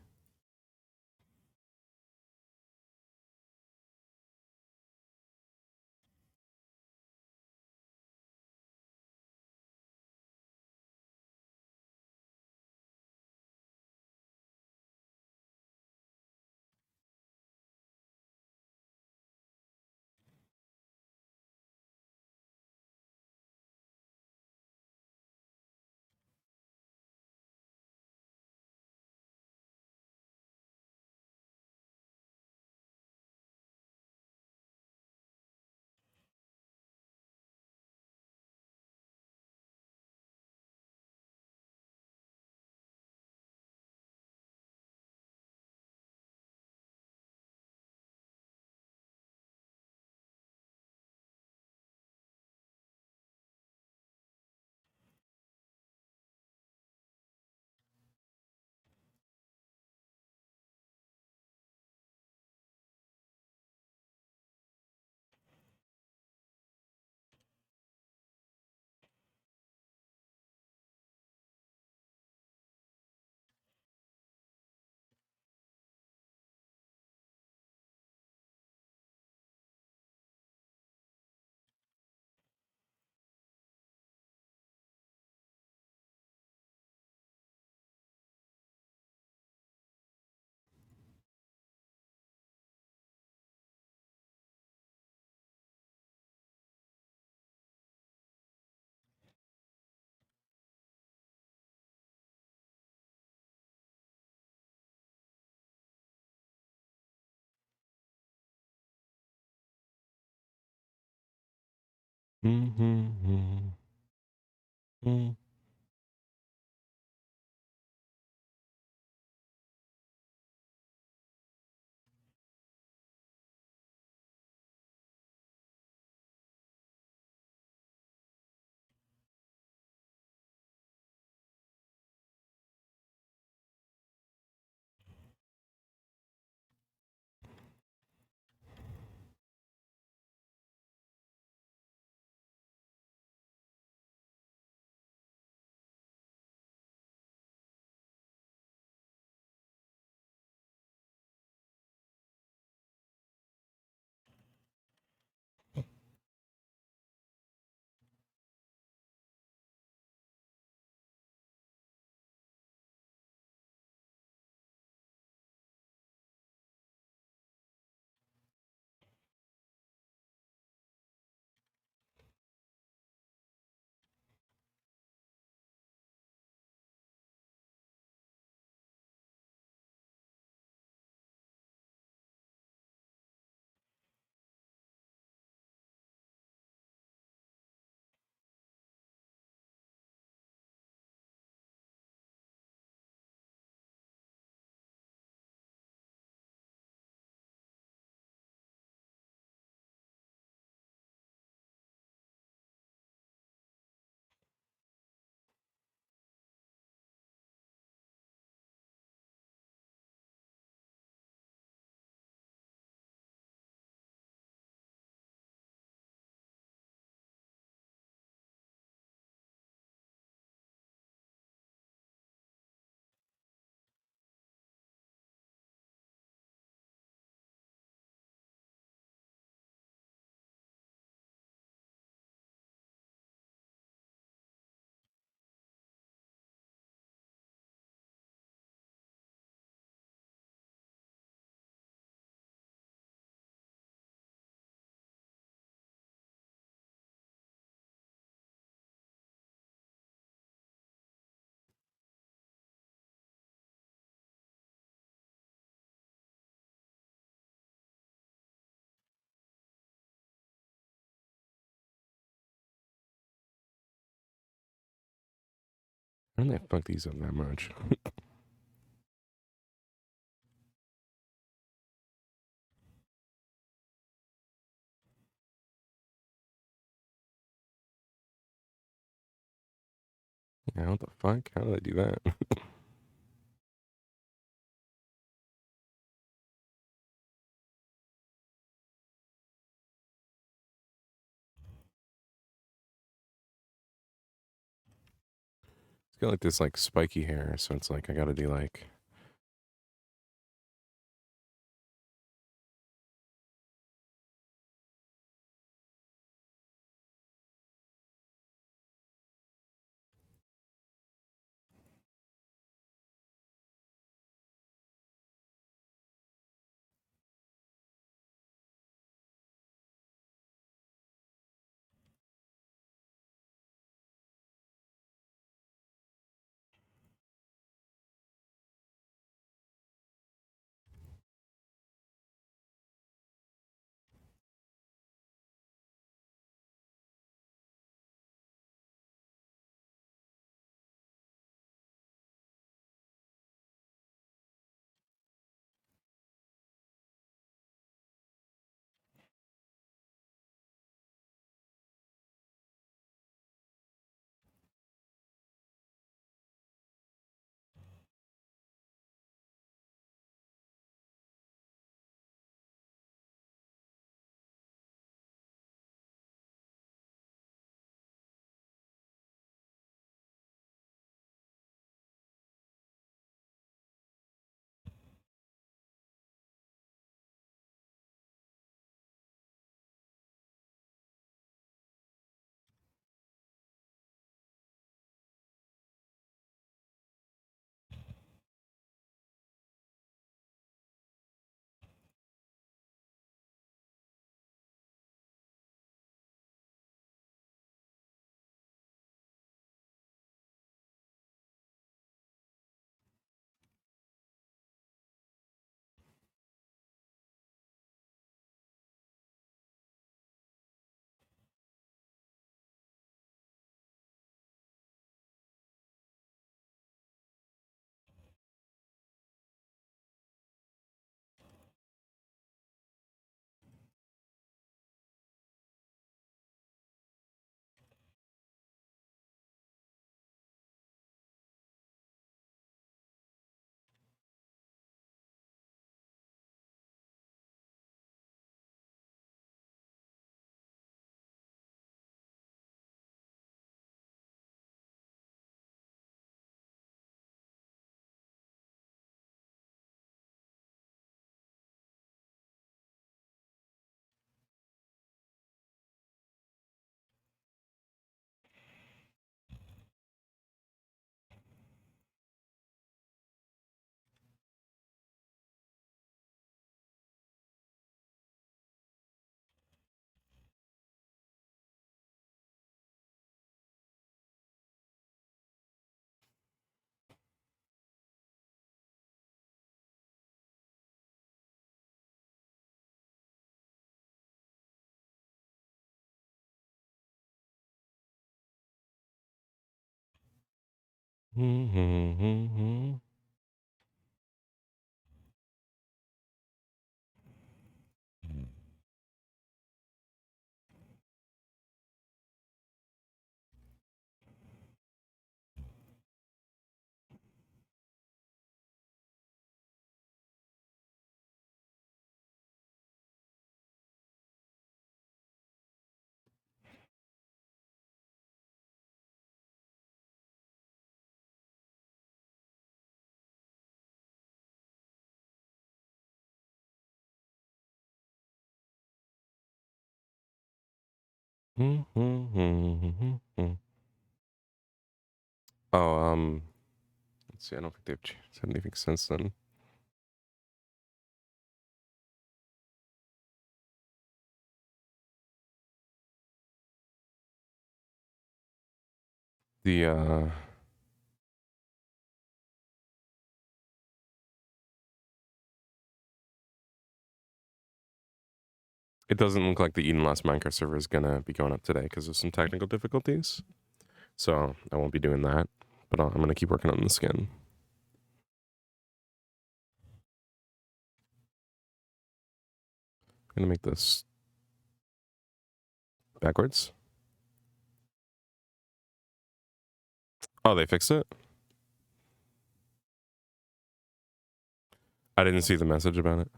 A: Why didn't they fuck these up that much? Yeah, what the fuck? How did I do that? It's got like this like spiky hair, so it's like I gotta do like. Oh, let's see. I don't think they've said anything since then. The it doesn't look like the Eden Lost Minecraft server is gonna be going up today because of some technical difficulties. So I won't be doing that. but I'm gonna keep working on the skin. I'm gonna make this backwards. Oh, they fixed it? I didn't see the message about it.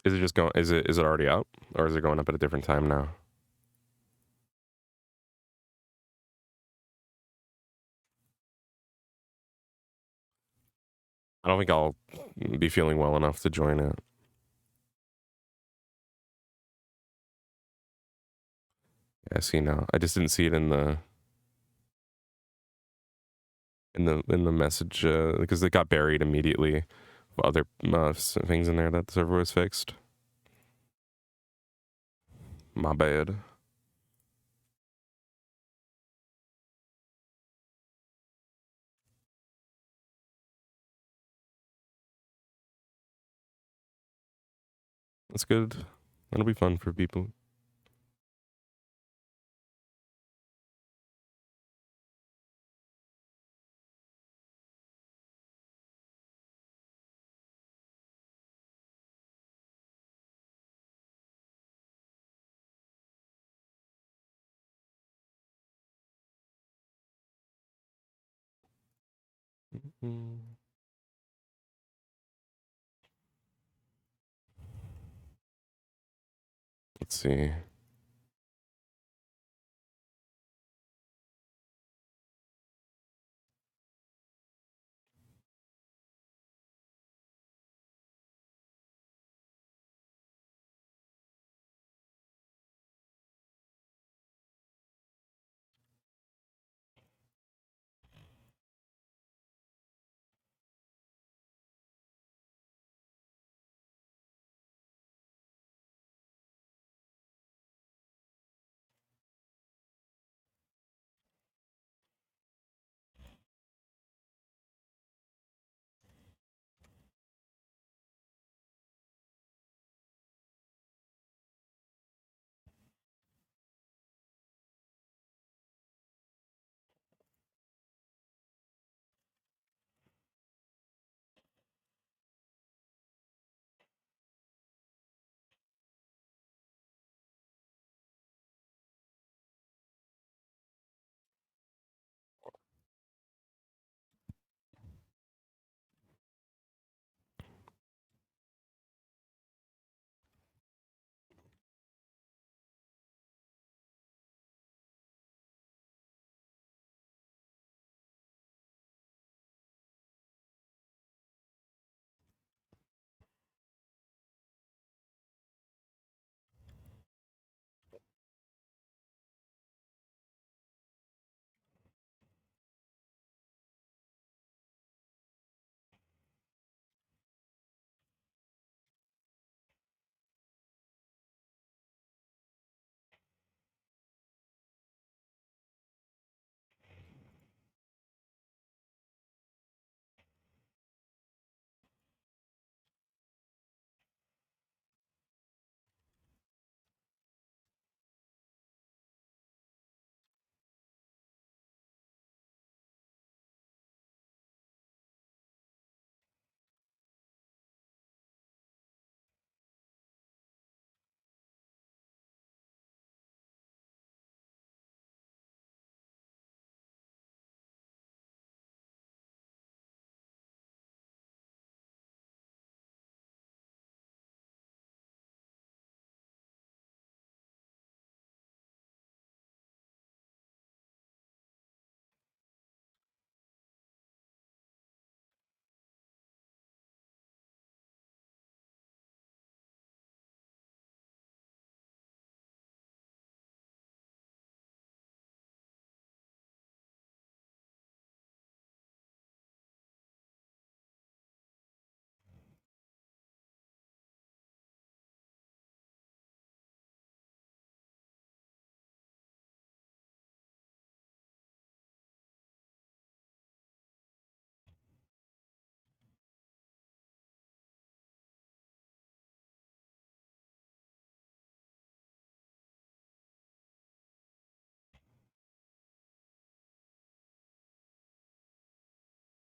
A: Is it just going? Is it already out, or is it going up at a different time now? I don't think I'll be feeling well enough to join it. I see now. I just didn't see it in the message because it got buried immediately. Other things in there that the server was fixed. My bad. That's good. That'll be fun for people. Mm. Let's see.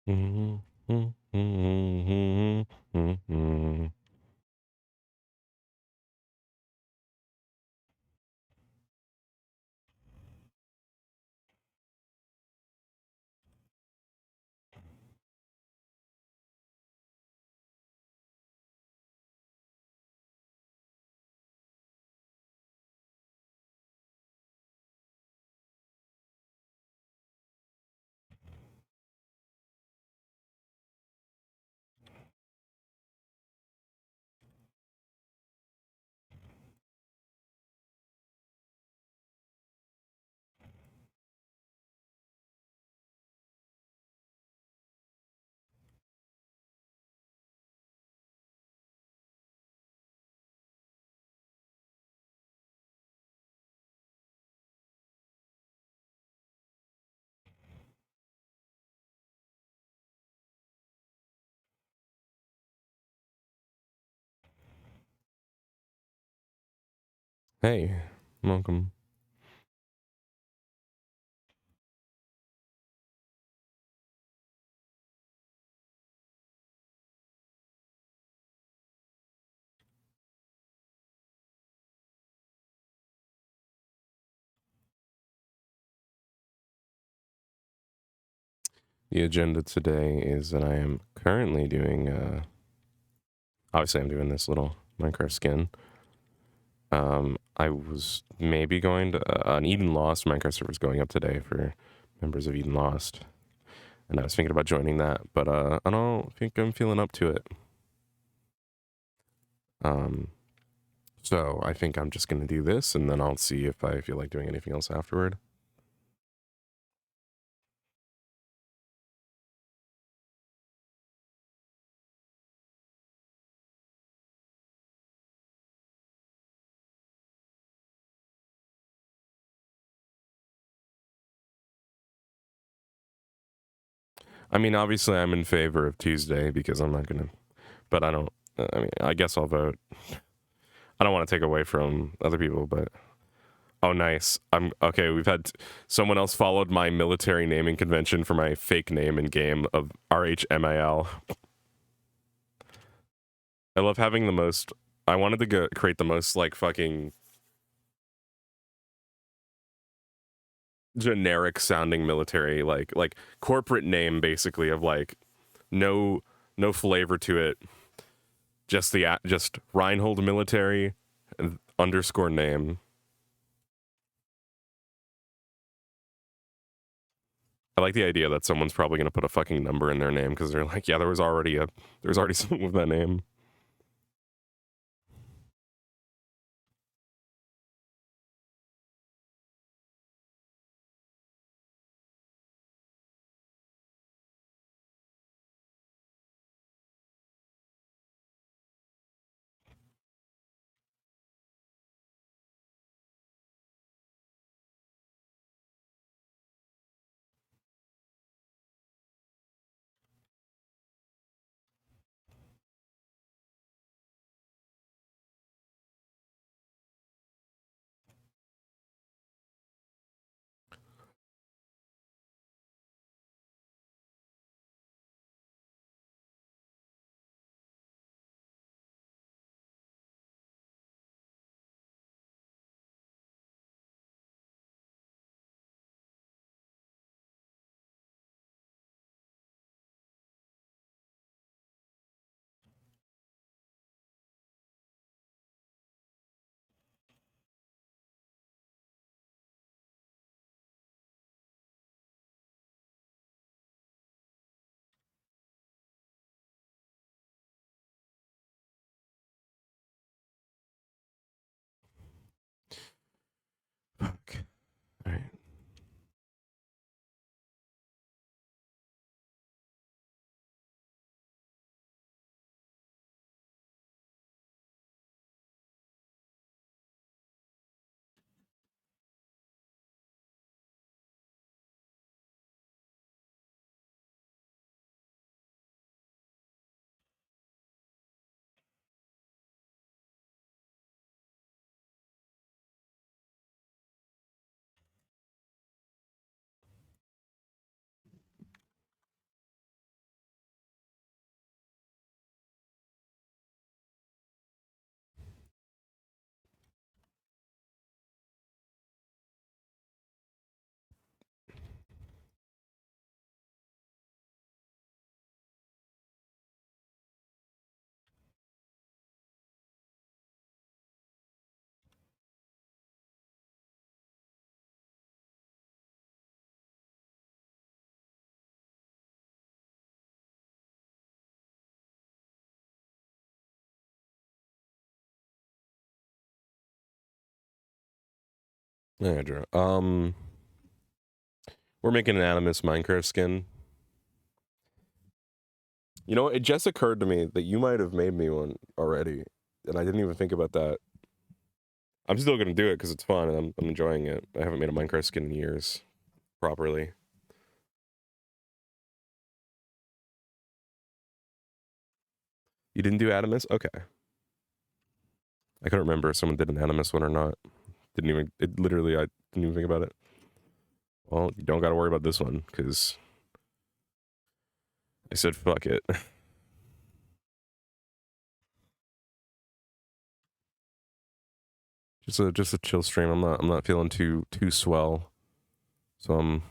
A: Hey, welcome. The agenda today is that I am currently doing, obviously I'm doing this little Minecraft skin. I was maybe going to, an Eden Lost Minecraft server is going up today for members of Eden Lost. And I was thinking about joining that, but I don't think I'm feeling up to it. So I think I'm just going to do this, and then I'll see if I feel like doing anything else afterward. I mean, obviously I'm in favor of Tuesday because I'm not going to, but I don't, I mean, I guess I'll vote. I don't want to take away from other people, but oh, nice. I'm okay. We've had someone else followed my military naming convention for my fake name in game of RHMIL. I love having the most. I wanted to create the most like fucking generic sounding military like corporate name basically of like no no flavor to it. Just just Reinhold military underscore name. I like the idea that someone's probably going to put a fucking number in their name because they're like, yeah, there's already someone with that name. Yeah, Drew. We're making an Animus Minecraft skin. You know, it just occurred to me that you might have made me one already, and I didn't even think about that. I'm still gonna do it because it's fun and I'm enjoying it. I haven't made a Minecraft skin in years, properly. You didn't do Animus? Okay. I couldn't remember if someone did an Animus one or not. Didn't even, it literally, I didn't even think about it. Well, you don't gotta worry about this one, because I said fuck it. just a chill stream. I'm not feeling too swell. So I'm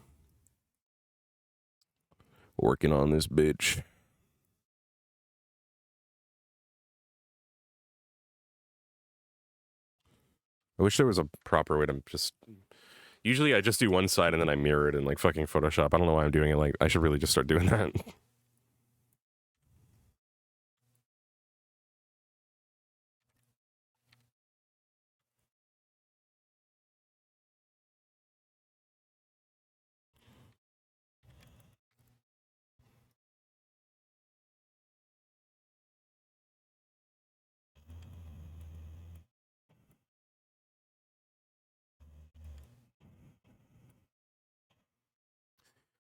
A: working on this bitch. I wish there was a proper way to just. Usually I just do one side and then I mirror it in like fucking Photoshop. I don't know why I'm doing it. Like I should really just start doing that.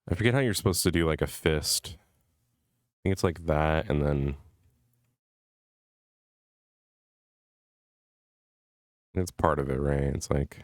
A: I forget how you're supposed to do like a fist. I think it's like that and then it's part of it, right? It's like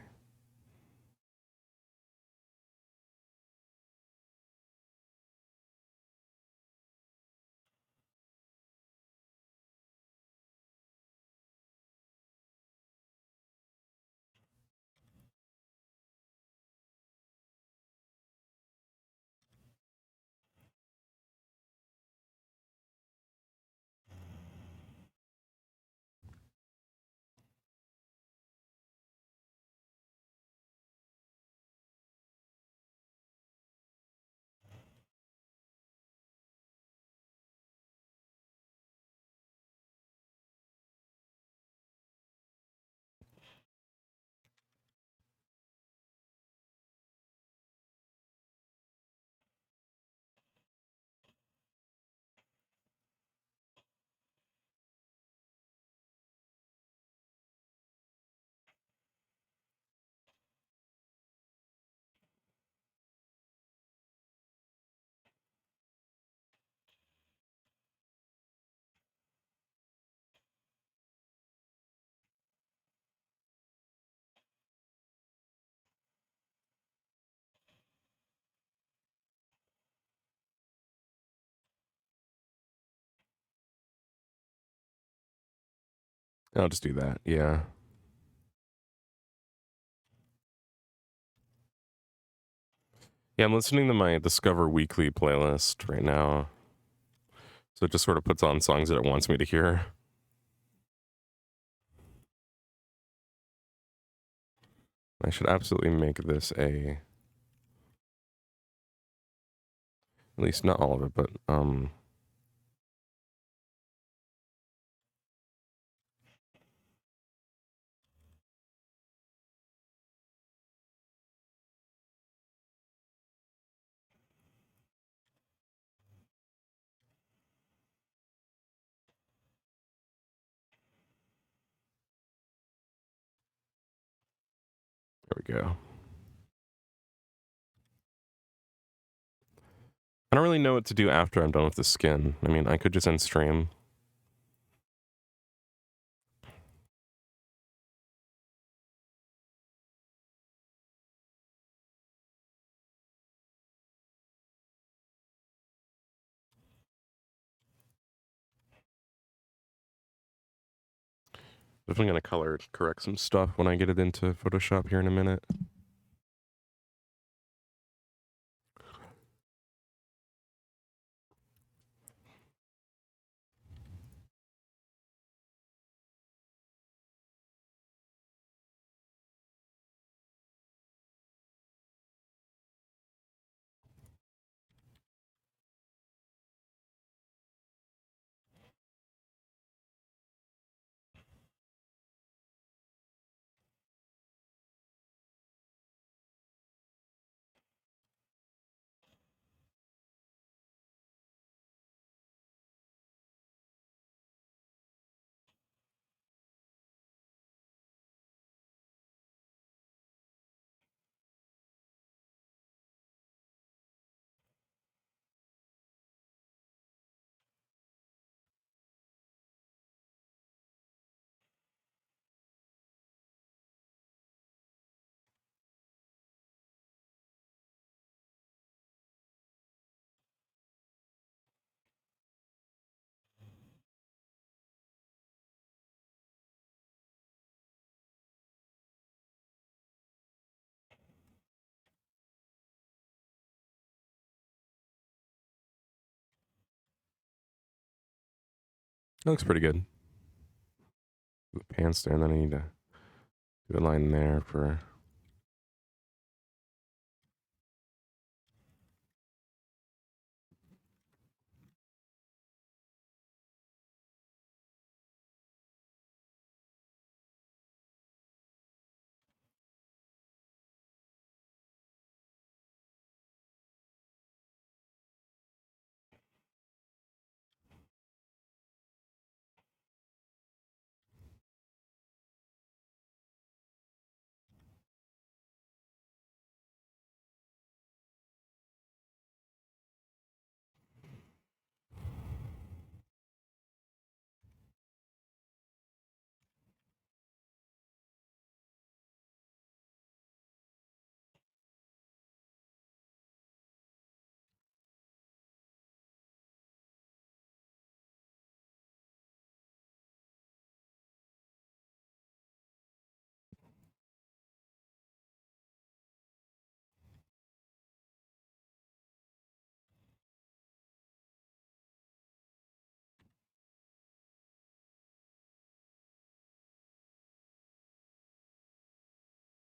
A: I'll just do that. Yeah. Yeah, I'm listening to my Discover Weekly playlist right now. So it just sort of puts on songs that it wants me to hear. I should absolutely make this a, at least not all of it, but there we go. I don't really know what to do after I'm done with the skin. I mean, I could just end stream. Definitely gonna color correct some stuff when I get it into Photoshop here in a minute. That looks pretty good. The pants there, and then I need to do a line there for.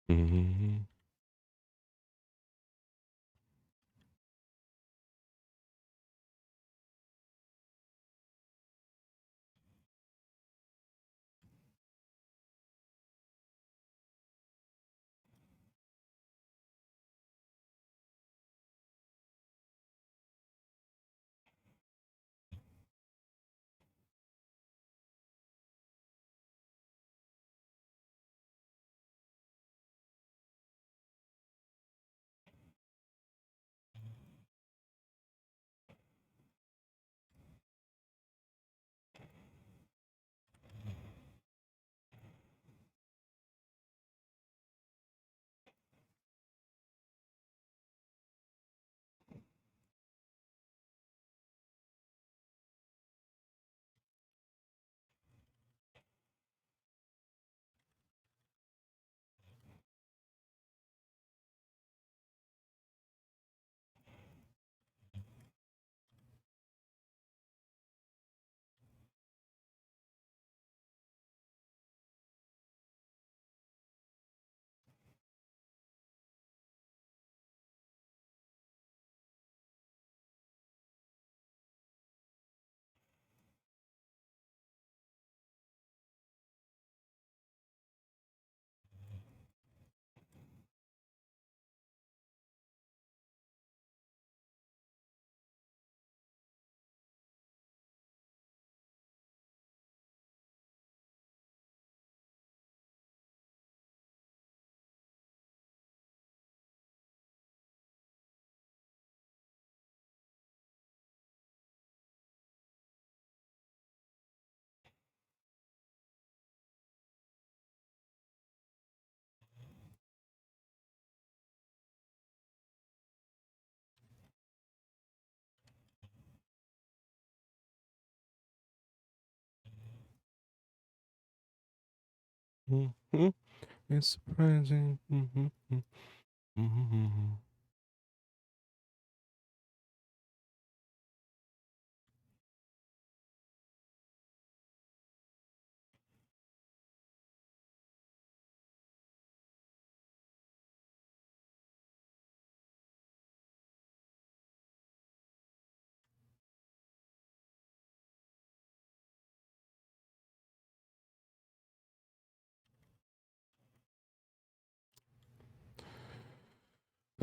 A: Mm-hmm. Mm-hmm. It's surprising. Mm-hmm. Mm-hmm.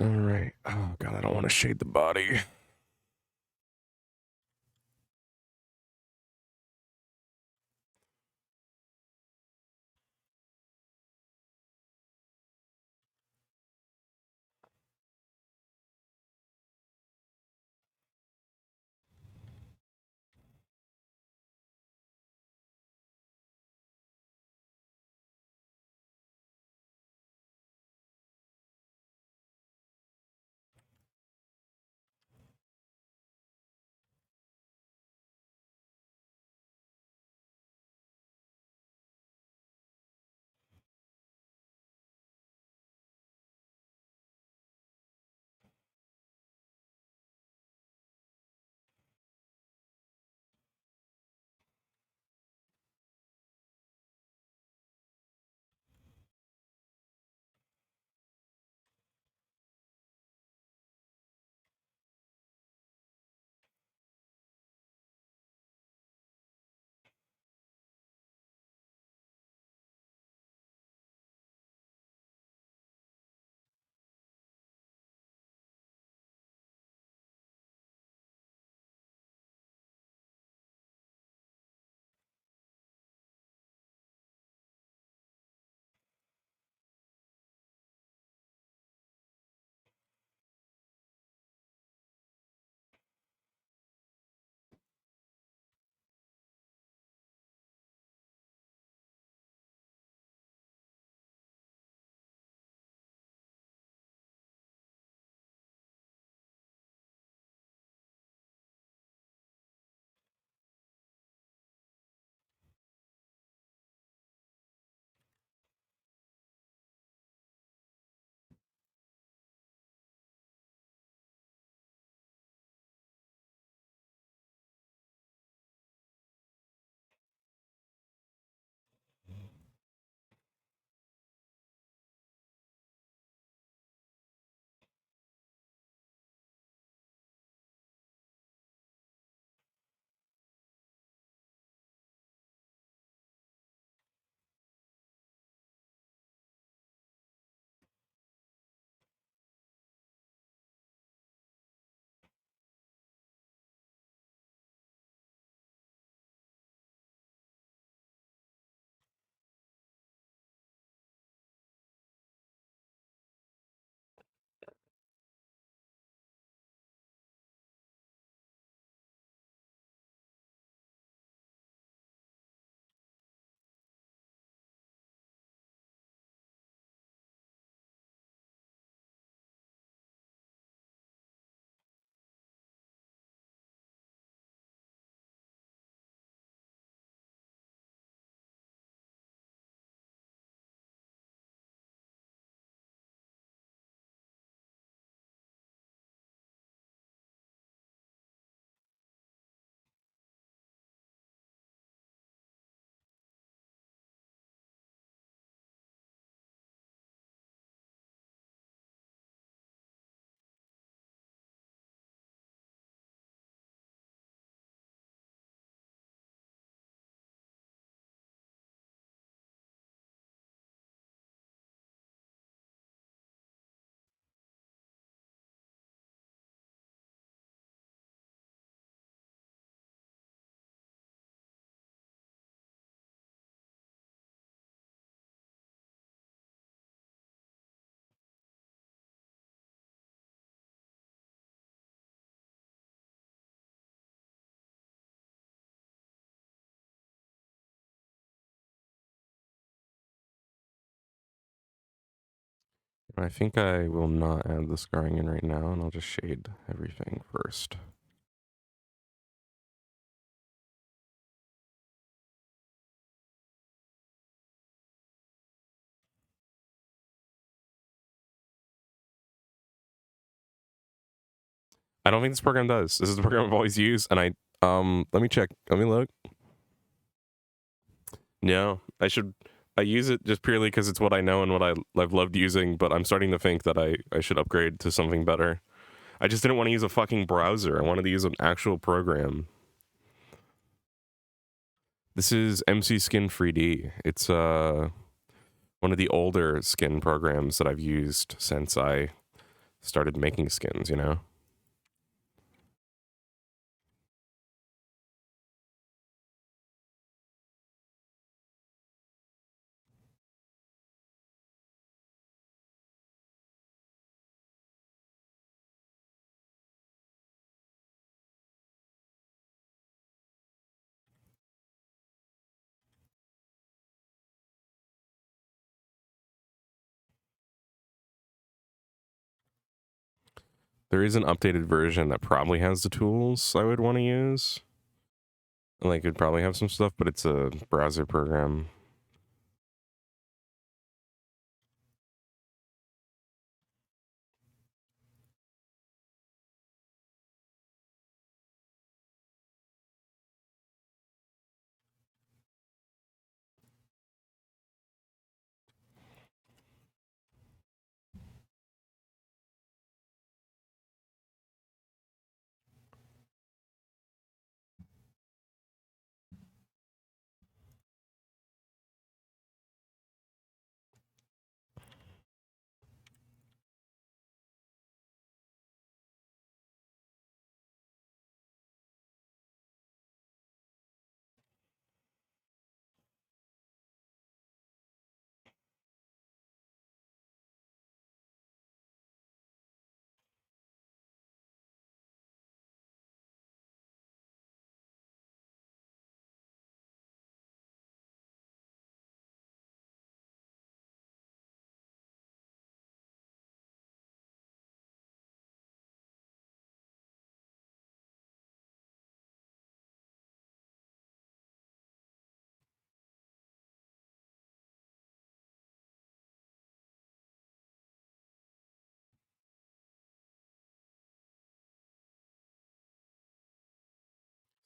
A: All right. Oh god, I don't want to shade the body. I think I will not add the scarring in right now, and I'll just shade everything first. I don't think this program does. This is the program I've always used, and let me check. Let me look. No, I use it just purely because it's what I know and what I've loved using, but I'm starting to think that I should upgrade to something better. I just didn't want to use a fucking browser. I wanted to use an actual program. This is MC Skin 3D. It's one of the older skin programs that I've used since I started making skins, you know? There is an updated version that probably has the tools I would want to use. Like, it'd probably have some stuff, but it's a browser program.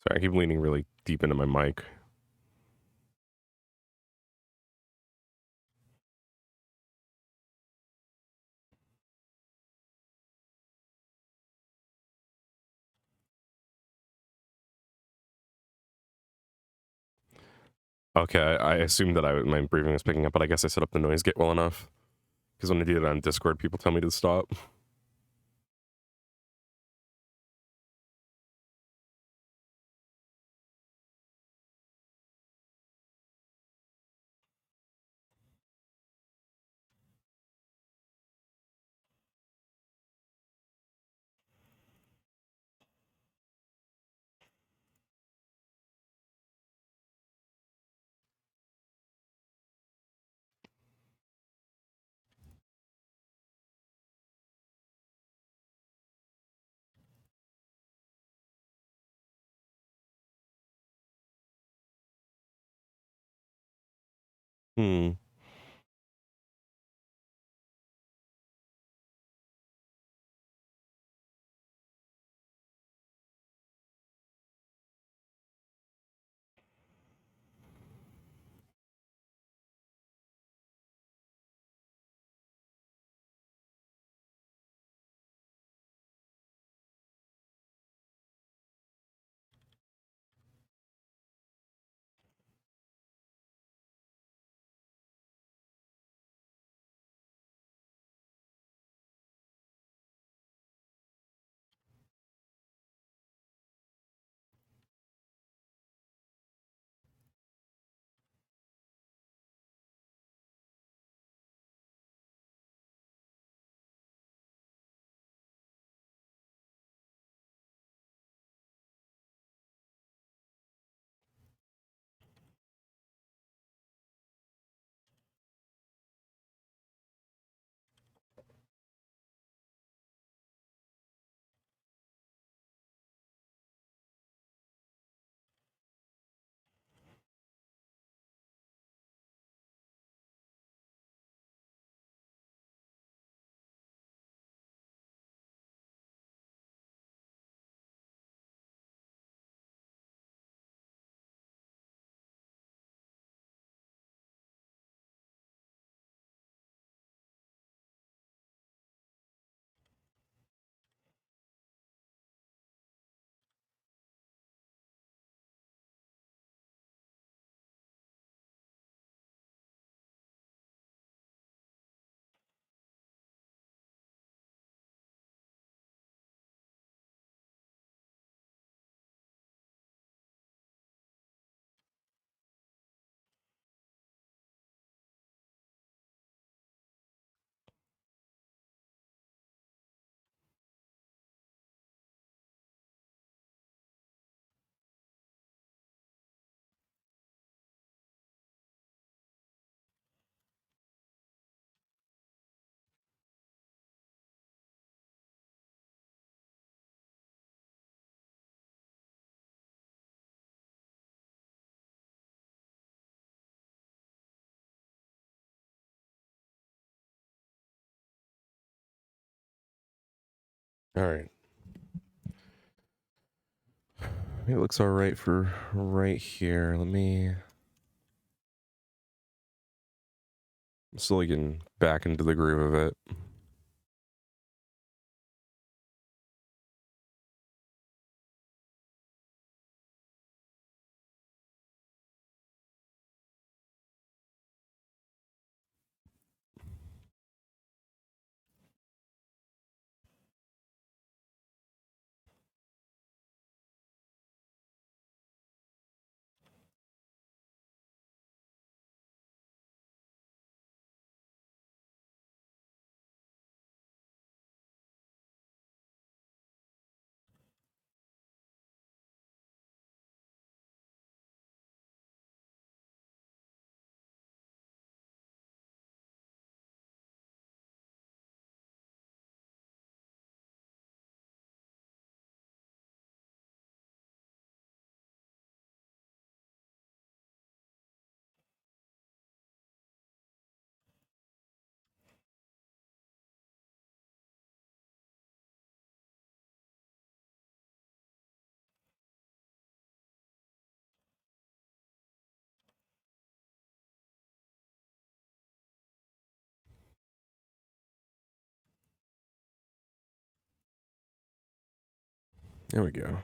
A: Sorry, I keep leaning really deep into my mic. Okay, I assumed that my breathing was picking up, but I guess I set up the noise gate well enough. Because when I do it on Discord, people tell me to stop. Hmm. All right. It looks all right for right here. Let me. I'm slowly getting back into the groove of it. There we go.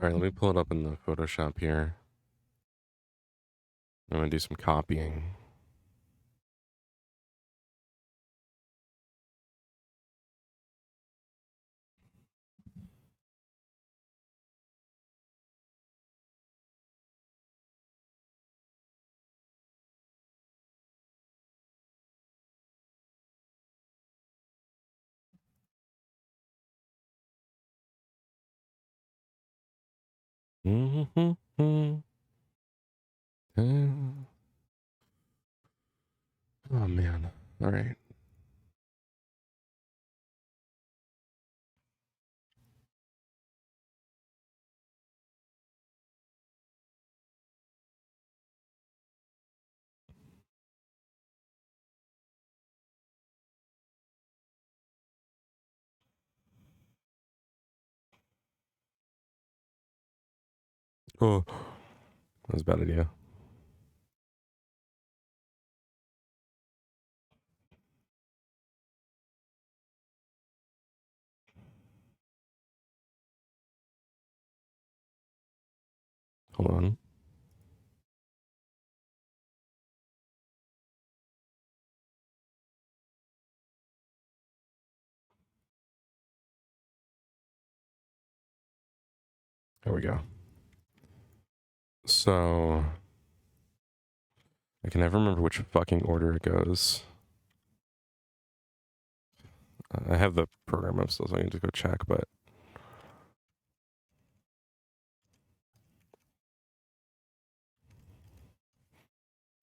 A: All right, let me pull it up in the Photoshop here. I'm gonna do some copying. Oh man. All right. Oh, that was a bad idea. Hold on. There we go. So I can never remember which fucking order it goes. I have the program up still, so I need to go check, but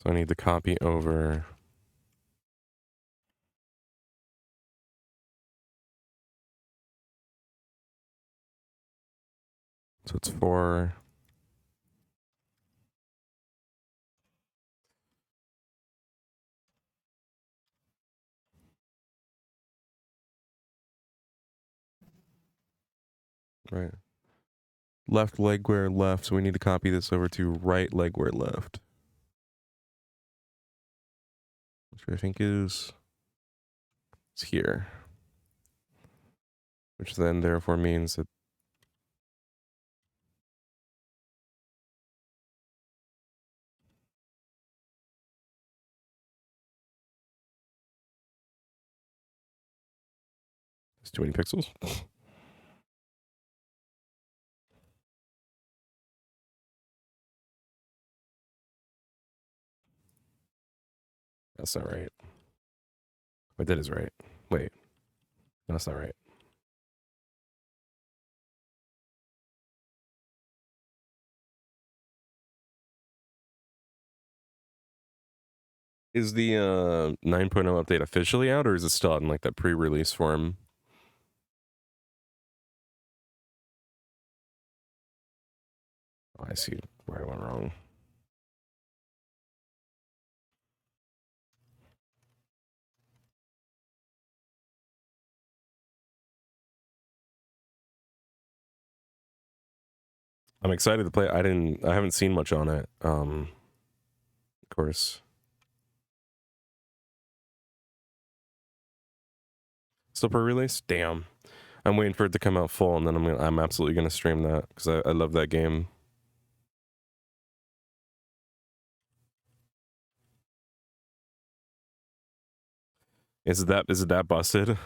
A: so I need to copy over. So it's 4. Right. Left legwear left, so we need to copy this over to right legwear left. Which I think is it's here. Which then therefore means that it's too many pixels. That's not right. Wait, that is right. Wait, that's not right. Is the 9.0 update officially out, or is it still in like that pre-release form? Oh, I see where I went wrong. I'm excited to play. I haven't seen much on it. Of course. Still pre-release? Damn. I'm waiting for it to come out full, and then I'm absolutely gonna stream that because I love that game. Is it that busted?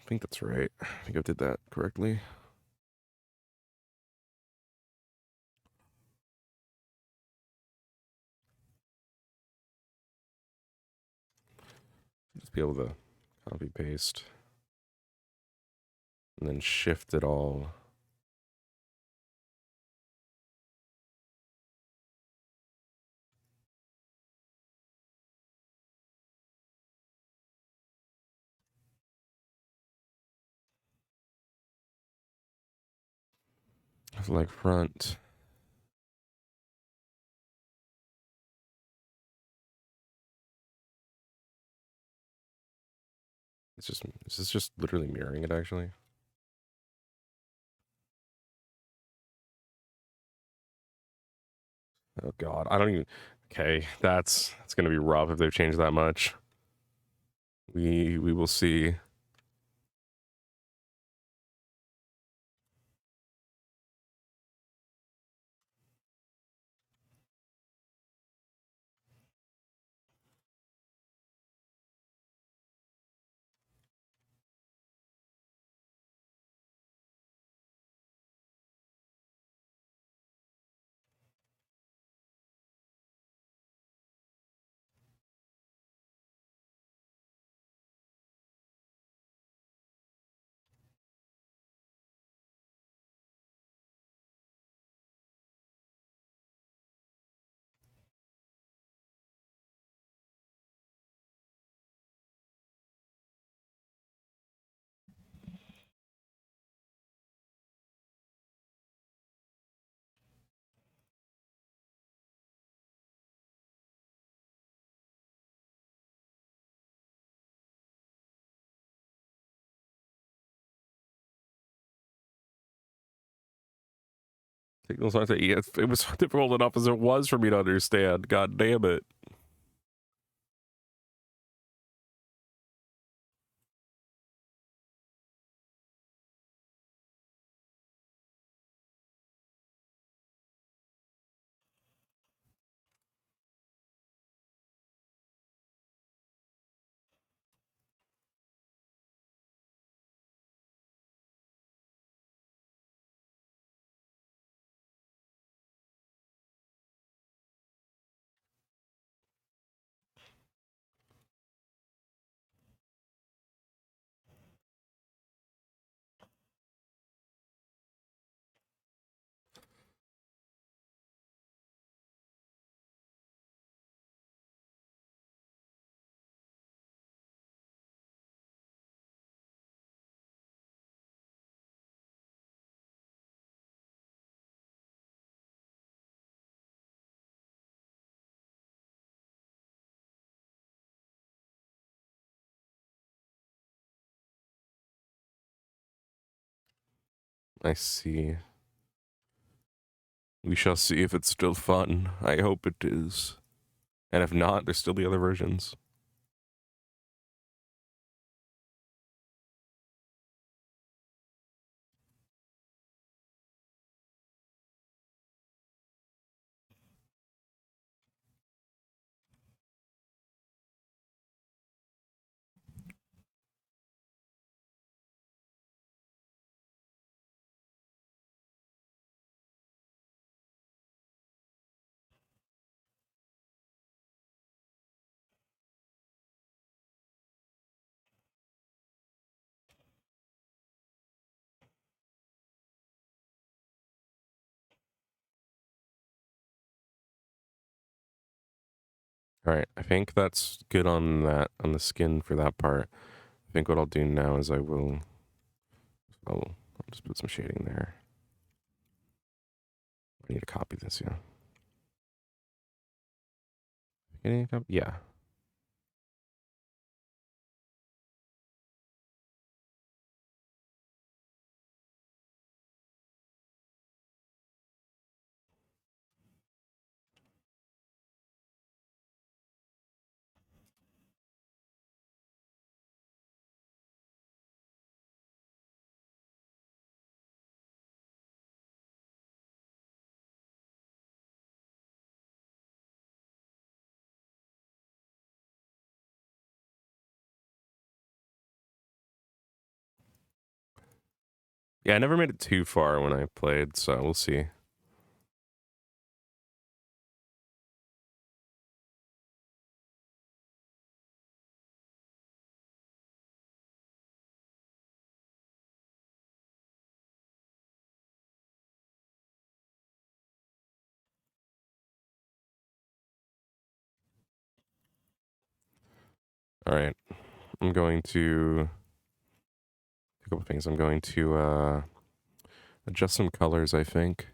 A: I think that's right. I think I did that correctly. Just be able to copy paste and then shift it all. Like front. Is this just literally mirroring it actually? Oh god, I don't even Okay, that's gonna be rough if they've changed that much. We will see. Signals aren't that it was difficult enough as it was for me to understand. God damn it. I see. We shall see if it's still fun. I hope it is. And if not, there's still the other versions. All right, I think that's good on the skin for that part. I think what I'll do now is I'll just put some shading there. I need to copy this, yeah. Yeah. Yeah, I never made it too far when I played, so we'll see. All right. I'm going to a couple things. I'm going to adjust some colors, I think.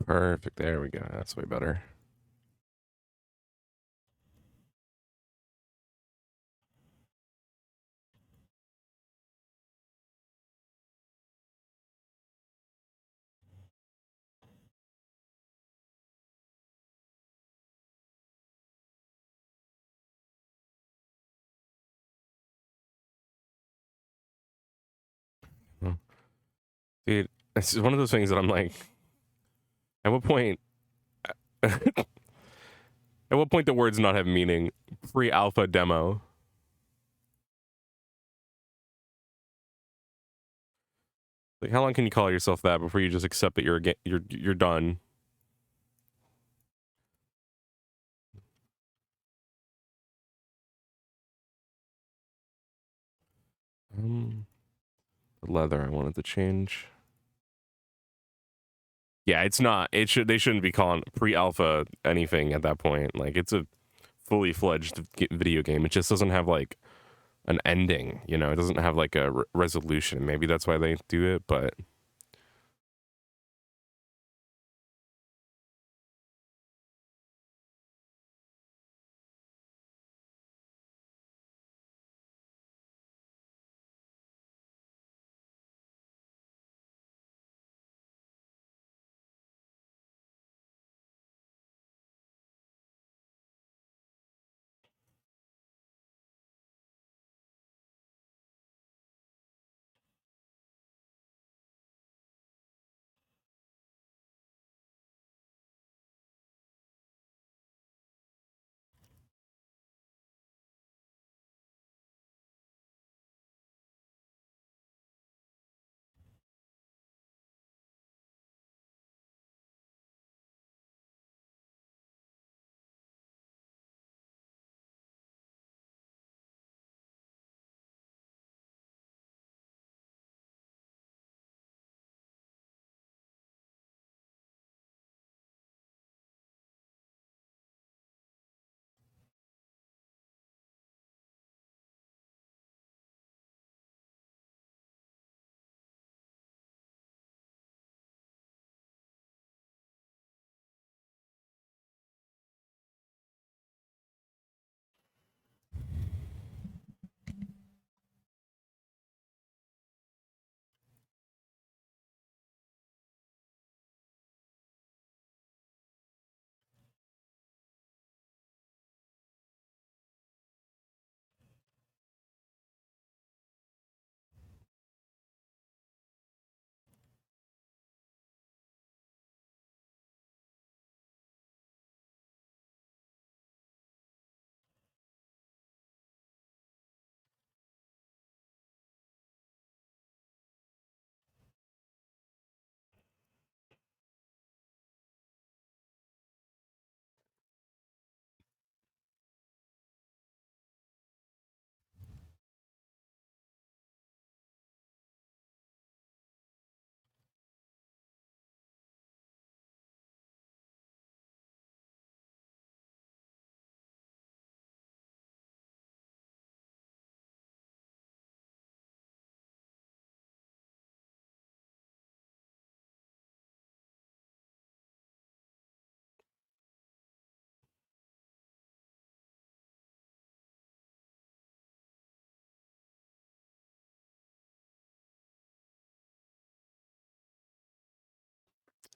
A: Perfect. There we go. That's way better. Dude, it's one of those things that I'm like, at what point at what point do words not have meaning? Pre-alpha demo. Like, how long can you call yourself that before you just accept that you're done? The leather I wanted to change. Yeah, it's not. They shouldn't be calling pre-alpha anything at that point. Like, it's a fully fledged video game. It just doesn't have like an ending. You know, it doesn't have like a resolution. Maybe that's why they do it, but.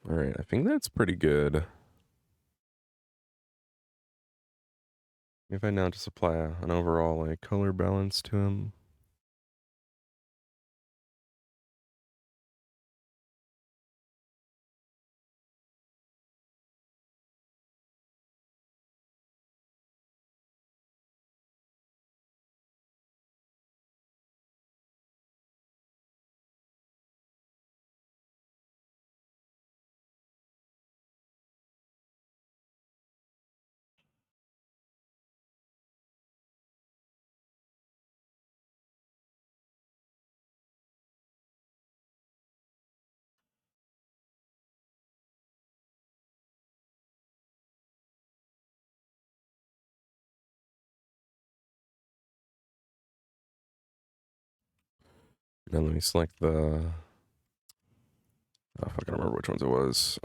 A: All right, I think that's pretty good. If I now just apply an overall like color balance to him. Now let me select the. Oh, fuck, I don't remember which ones it was.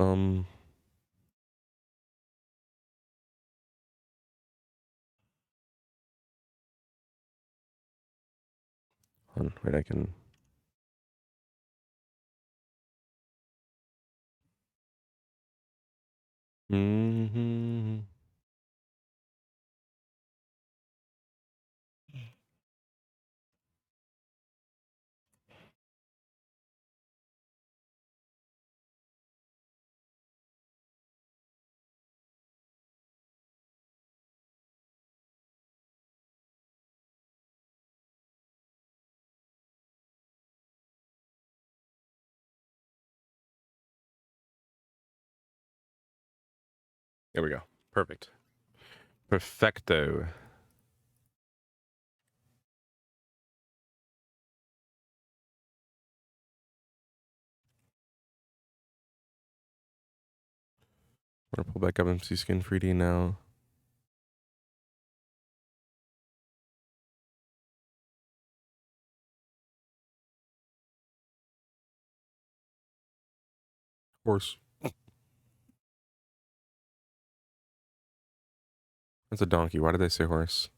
A: Wait, I can. Mm-hmm. There we go. Perfect. Perfecto. I'm gonna pull back up MC Skin 3D now. Horse. That's a donkey. Why did they say horse?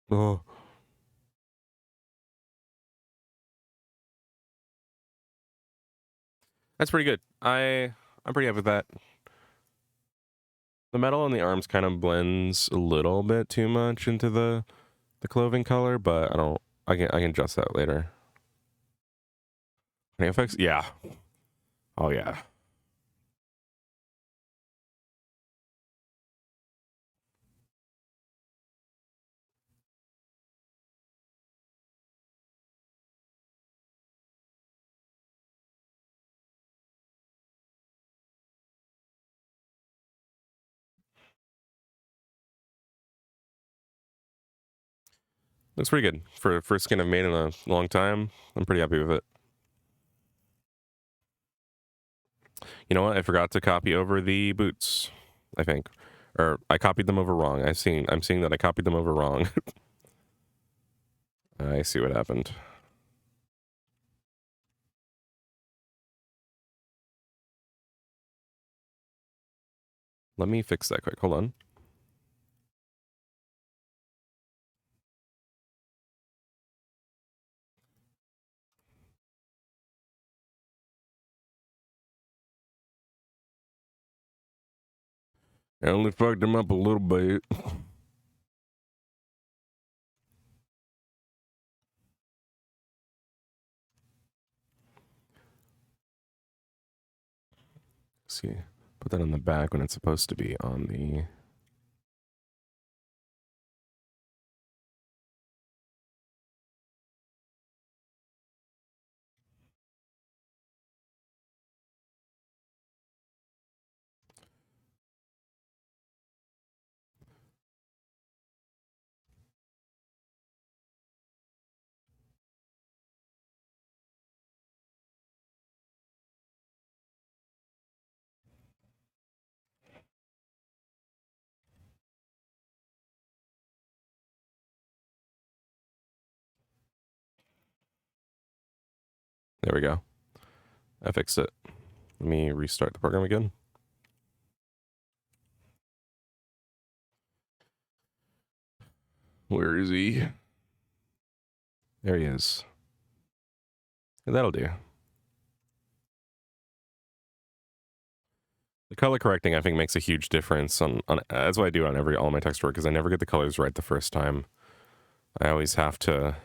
A: Oh. That's pretty good. I'm pretty happy with that. The metal on the arms kind of blends a little bit too much into the clothing color, but I can adjust that later. Any effects? Yeah. Oh yeah. Looks pretty good. For first skin I've made in a long time, I'm pretty happy with it. You know what? I forgot to copy over the boots, I think. Or I copied them over wrong. I'm seeing that I copied them over wrong. I see what happened. Let me fix that quick. Hold on. I only fucked him up a little bit. See, put that on the back when it's supposed to be on the. There we go. I fixed it. Let me restart the program again. Where is he? There he is. That'll do. The color correcting, I think, makes a huge difference on that's what I do on all my text work, because I never get the colors right the first time. I always have to.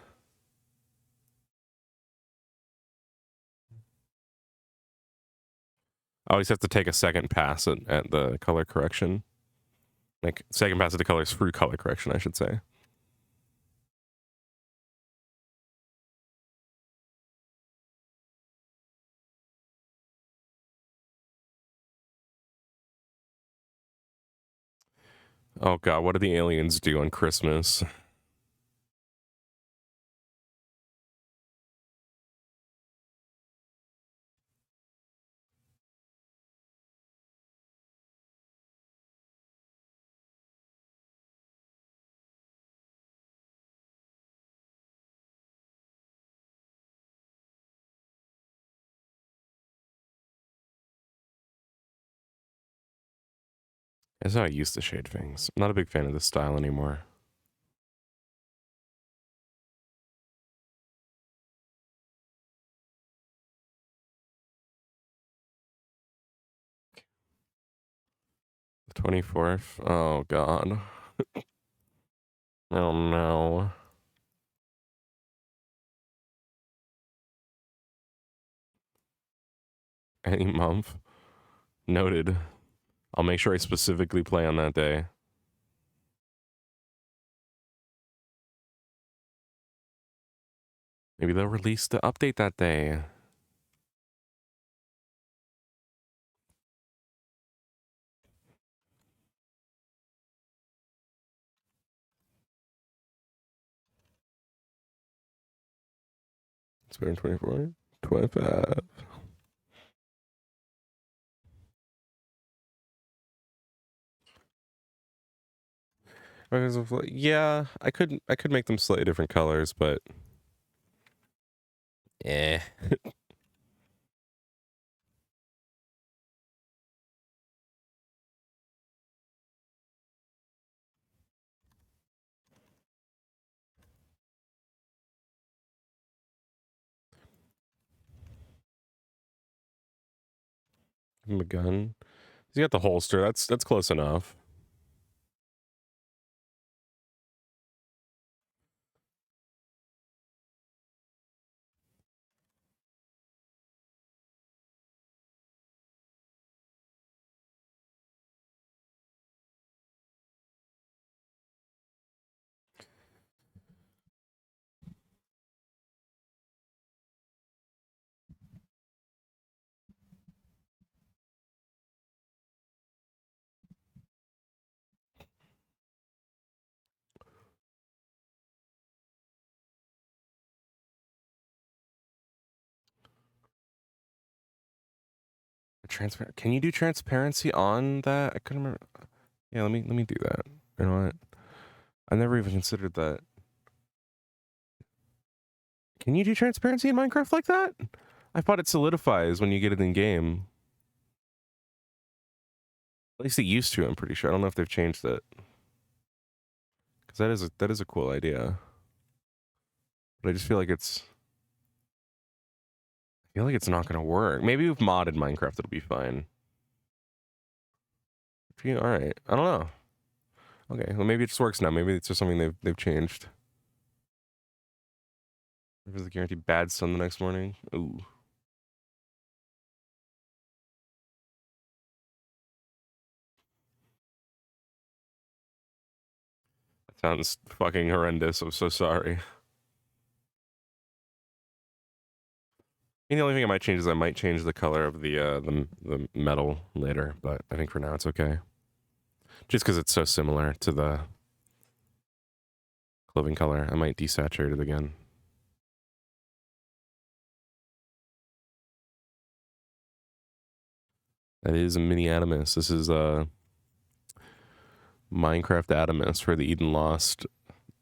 A: I always have to take a second pass at the color correction. Like, second pass at the colors through color correction, I should say. Oh god, what do the aliens do on Christmas? That's how I used to shade things. I'm not a big fan of this style anymore. The 24th? Oh, God. Oh, no. Any month? Noted. I'll make sure I specifically play on that day. Maybe they'll release the update that day. It's better than 24? 25. Yeah, I could make them slightly different colors, but eh. Give him a gun. He's got the holster. That's close enough. Transparent. Can you do transparency on that? I couldn't remember. Yeah, let me do that. You know what? I never even considered that. Can you do transparency in Minecraft like that? I thought it solidifies when you get it in game. At least it used to. I'm pretty sure. I don't know if they've changed it. Because that is a cool idea. But I just feel like it's. I feel like it's not gonna work. Maybe with modded Minecraft, it'll be fine. All right. I don't know. Okay. Well, maybe it just works now. Maybe it's just something they've changed. If it's a guaranteed bad sun the next morning. Ooh. That sounds fucking horrendous. I'm so sorry. The only thing I might change is I might change the color of the metal later, but I think for now it's okay. Just because it's so similar to the clothing color, I might desaturate it again. That is a mini Adamus. This is Minecraft Adamus for the Eden Lost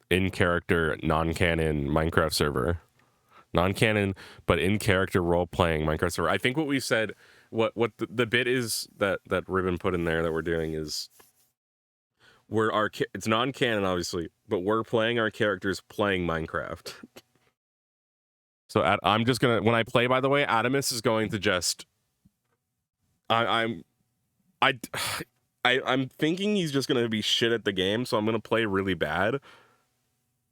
A: in-character, non-canon Minecraft server. Non-canon, but in-character role-playing Minecraft server. I think what we said, what the bit is that Ribbon put in there that we're doing is it's non-canon obviously, but we're playing our characters playing Minecraft. So I'm just gonna, when I play, by the way, Adamus is going to just I'm thinking he's just gonna be shit at the game, so I'm gonna play really bad.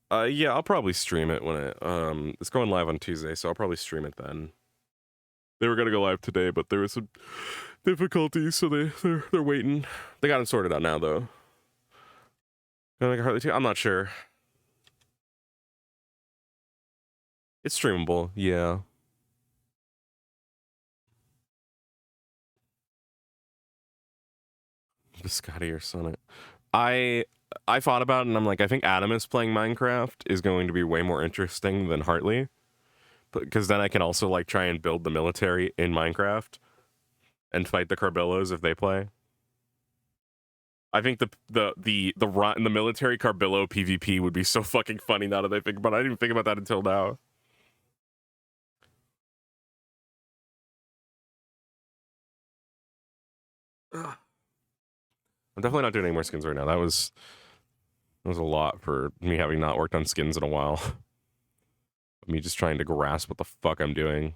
A: Yeah, I'll probably stream it when it's going live on Tuesday, so I'll probably stream it then. They were gonna go live today, but there was some difficulties, so they're waiting. They got it sorted out now, though. I'm not sure. It's streamable, yeah. Biscotti or Sonnet. I thought about it and I'm like, I think Adamus playing Minecraft is going to be way more interesting than Hartley, because then I can also like try and build the military in Minecraft and fight the Carbillos if they play. I think the military Carbillo PvP would be so fucking funny now that I think about it. I didn't even think about that until now. I'm definitely not doing any more skins right now. That was a lot for me having not worked on skins in a while. Me just trying to grasp what the fuck I'm doing.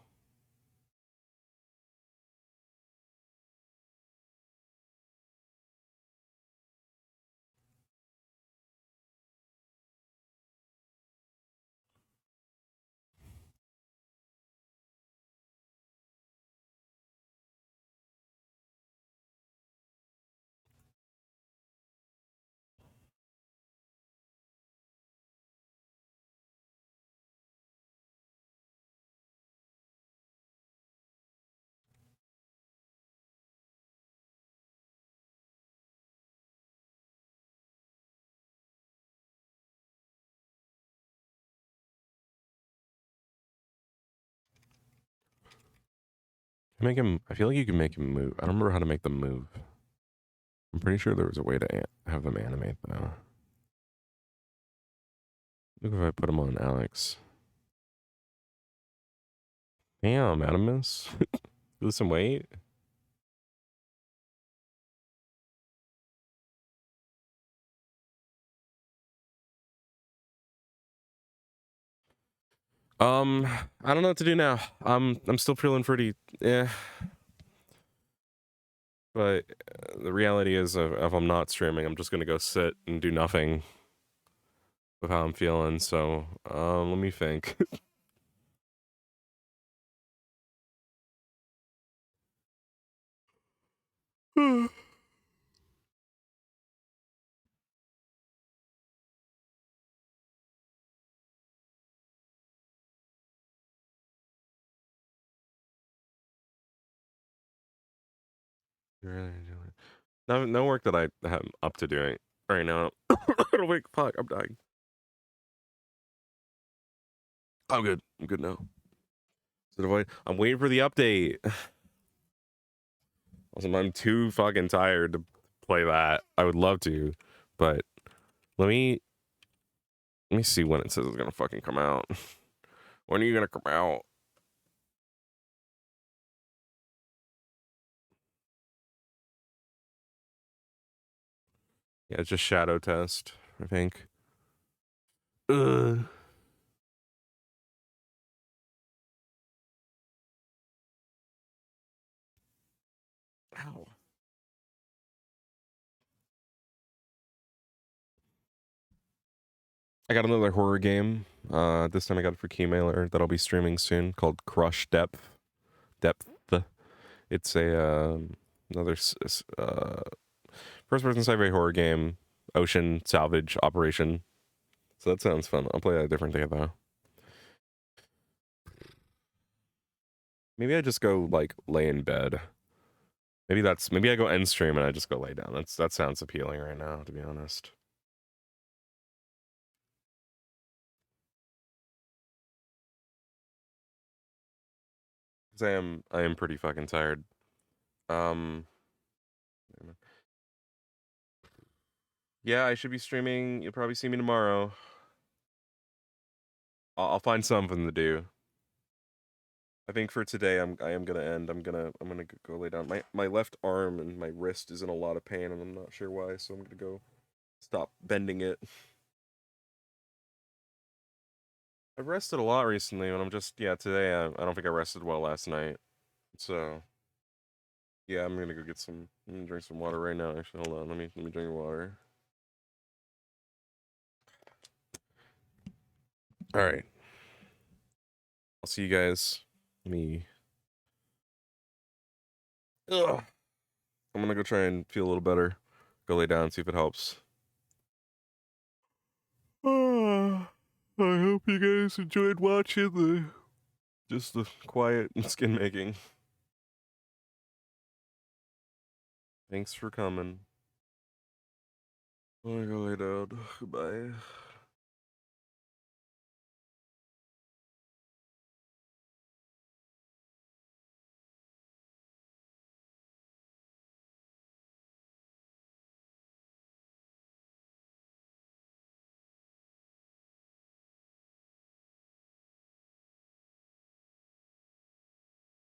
A: Make him. I feel like you can make him move. I don't remember how to make them move. I'm pretty sure there was a way to have them animate though. Look if I put him on Alex. Damn, Adamus. Lose some weight. I don't know what to do now. I'm still feeling pretty, but the reality is, if I'm not streaming, I'm just gonna go sit and do nothing with how I'm feeling. So, let me think. No work that I am up to doing right now. Wait, fuck, I'm dying. I'm good. I'm good now. So I'm waiting for the update. I'm too fucking tired to play that. I would love to, but let me see when it says it's gonna fucking come out. When are you gonna come out? Yeah, it's just shadow test, I think. Ugh. Ow. I got another horror game. This time I got it for Keymailer that I'll be streaming soon called Crush Depth. It's a another first-person sci-fi horror game, ocean salvage operation. So that sounds fun. I'll play that a different day though. Maybe I just go like lay in bed. Maybe I go end stream and I just go lay down. That sounds appealing right now, to be honest. Cause I am pretty fucking tired. Yeah, I should be streaming. You'll probably see me tomorrow. I'll find something to do. I think for today I am gonna end. I'm gonna go lay down. My left arm and my wrist is in a lot of pain and I'm not sure why, so I'm gonna go stop bending it. I've rested a lot recently, and I'm just today I don't think I rested well last night. So yeah, I'm gonna drink some water right now. Actually, hold on. Let me drink water. All right. I'll see you guys. Let me. Ugh. I'm gonna go try and feel a little better. Go lay down, see if it helps. I hope you guys enjoyed watching the quiet skin making. Thanks for coming. I'm gonna go lay down. Goodbye.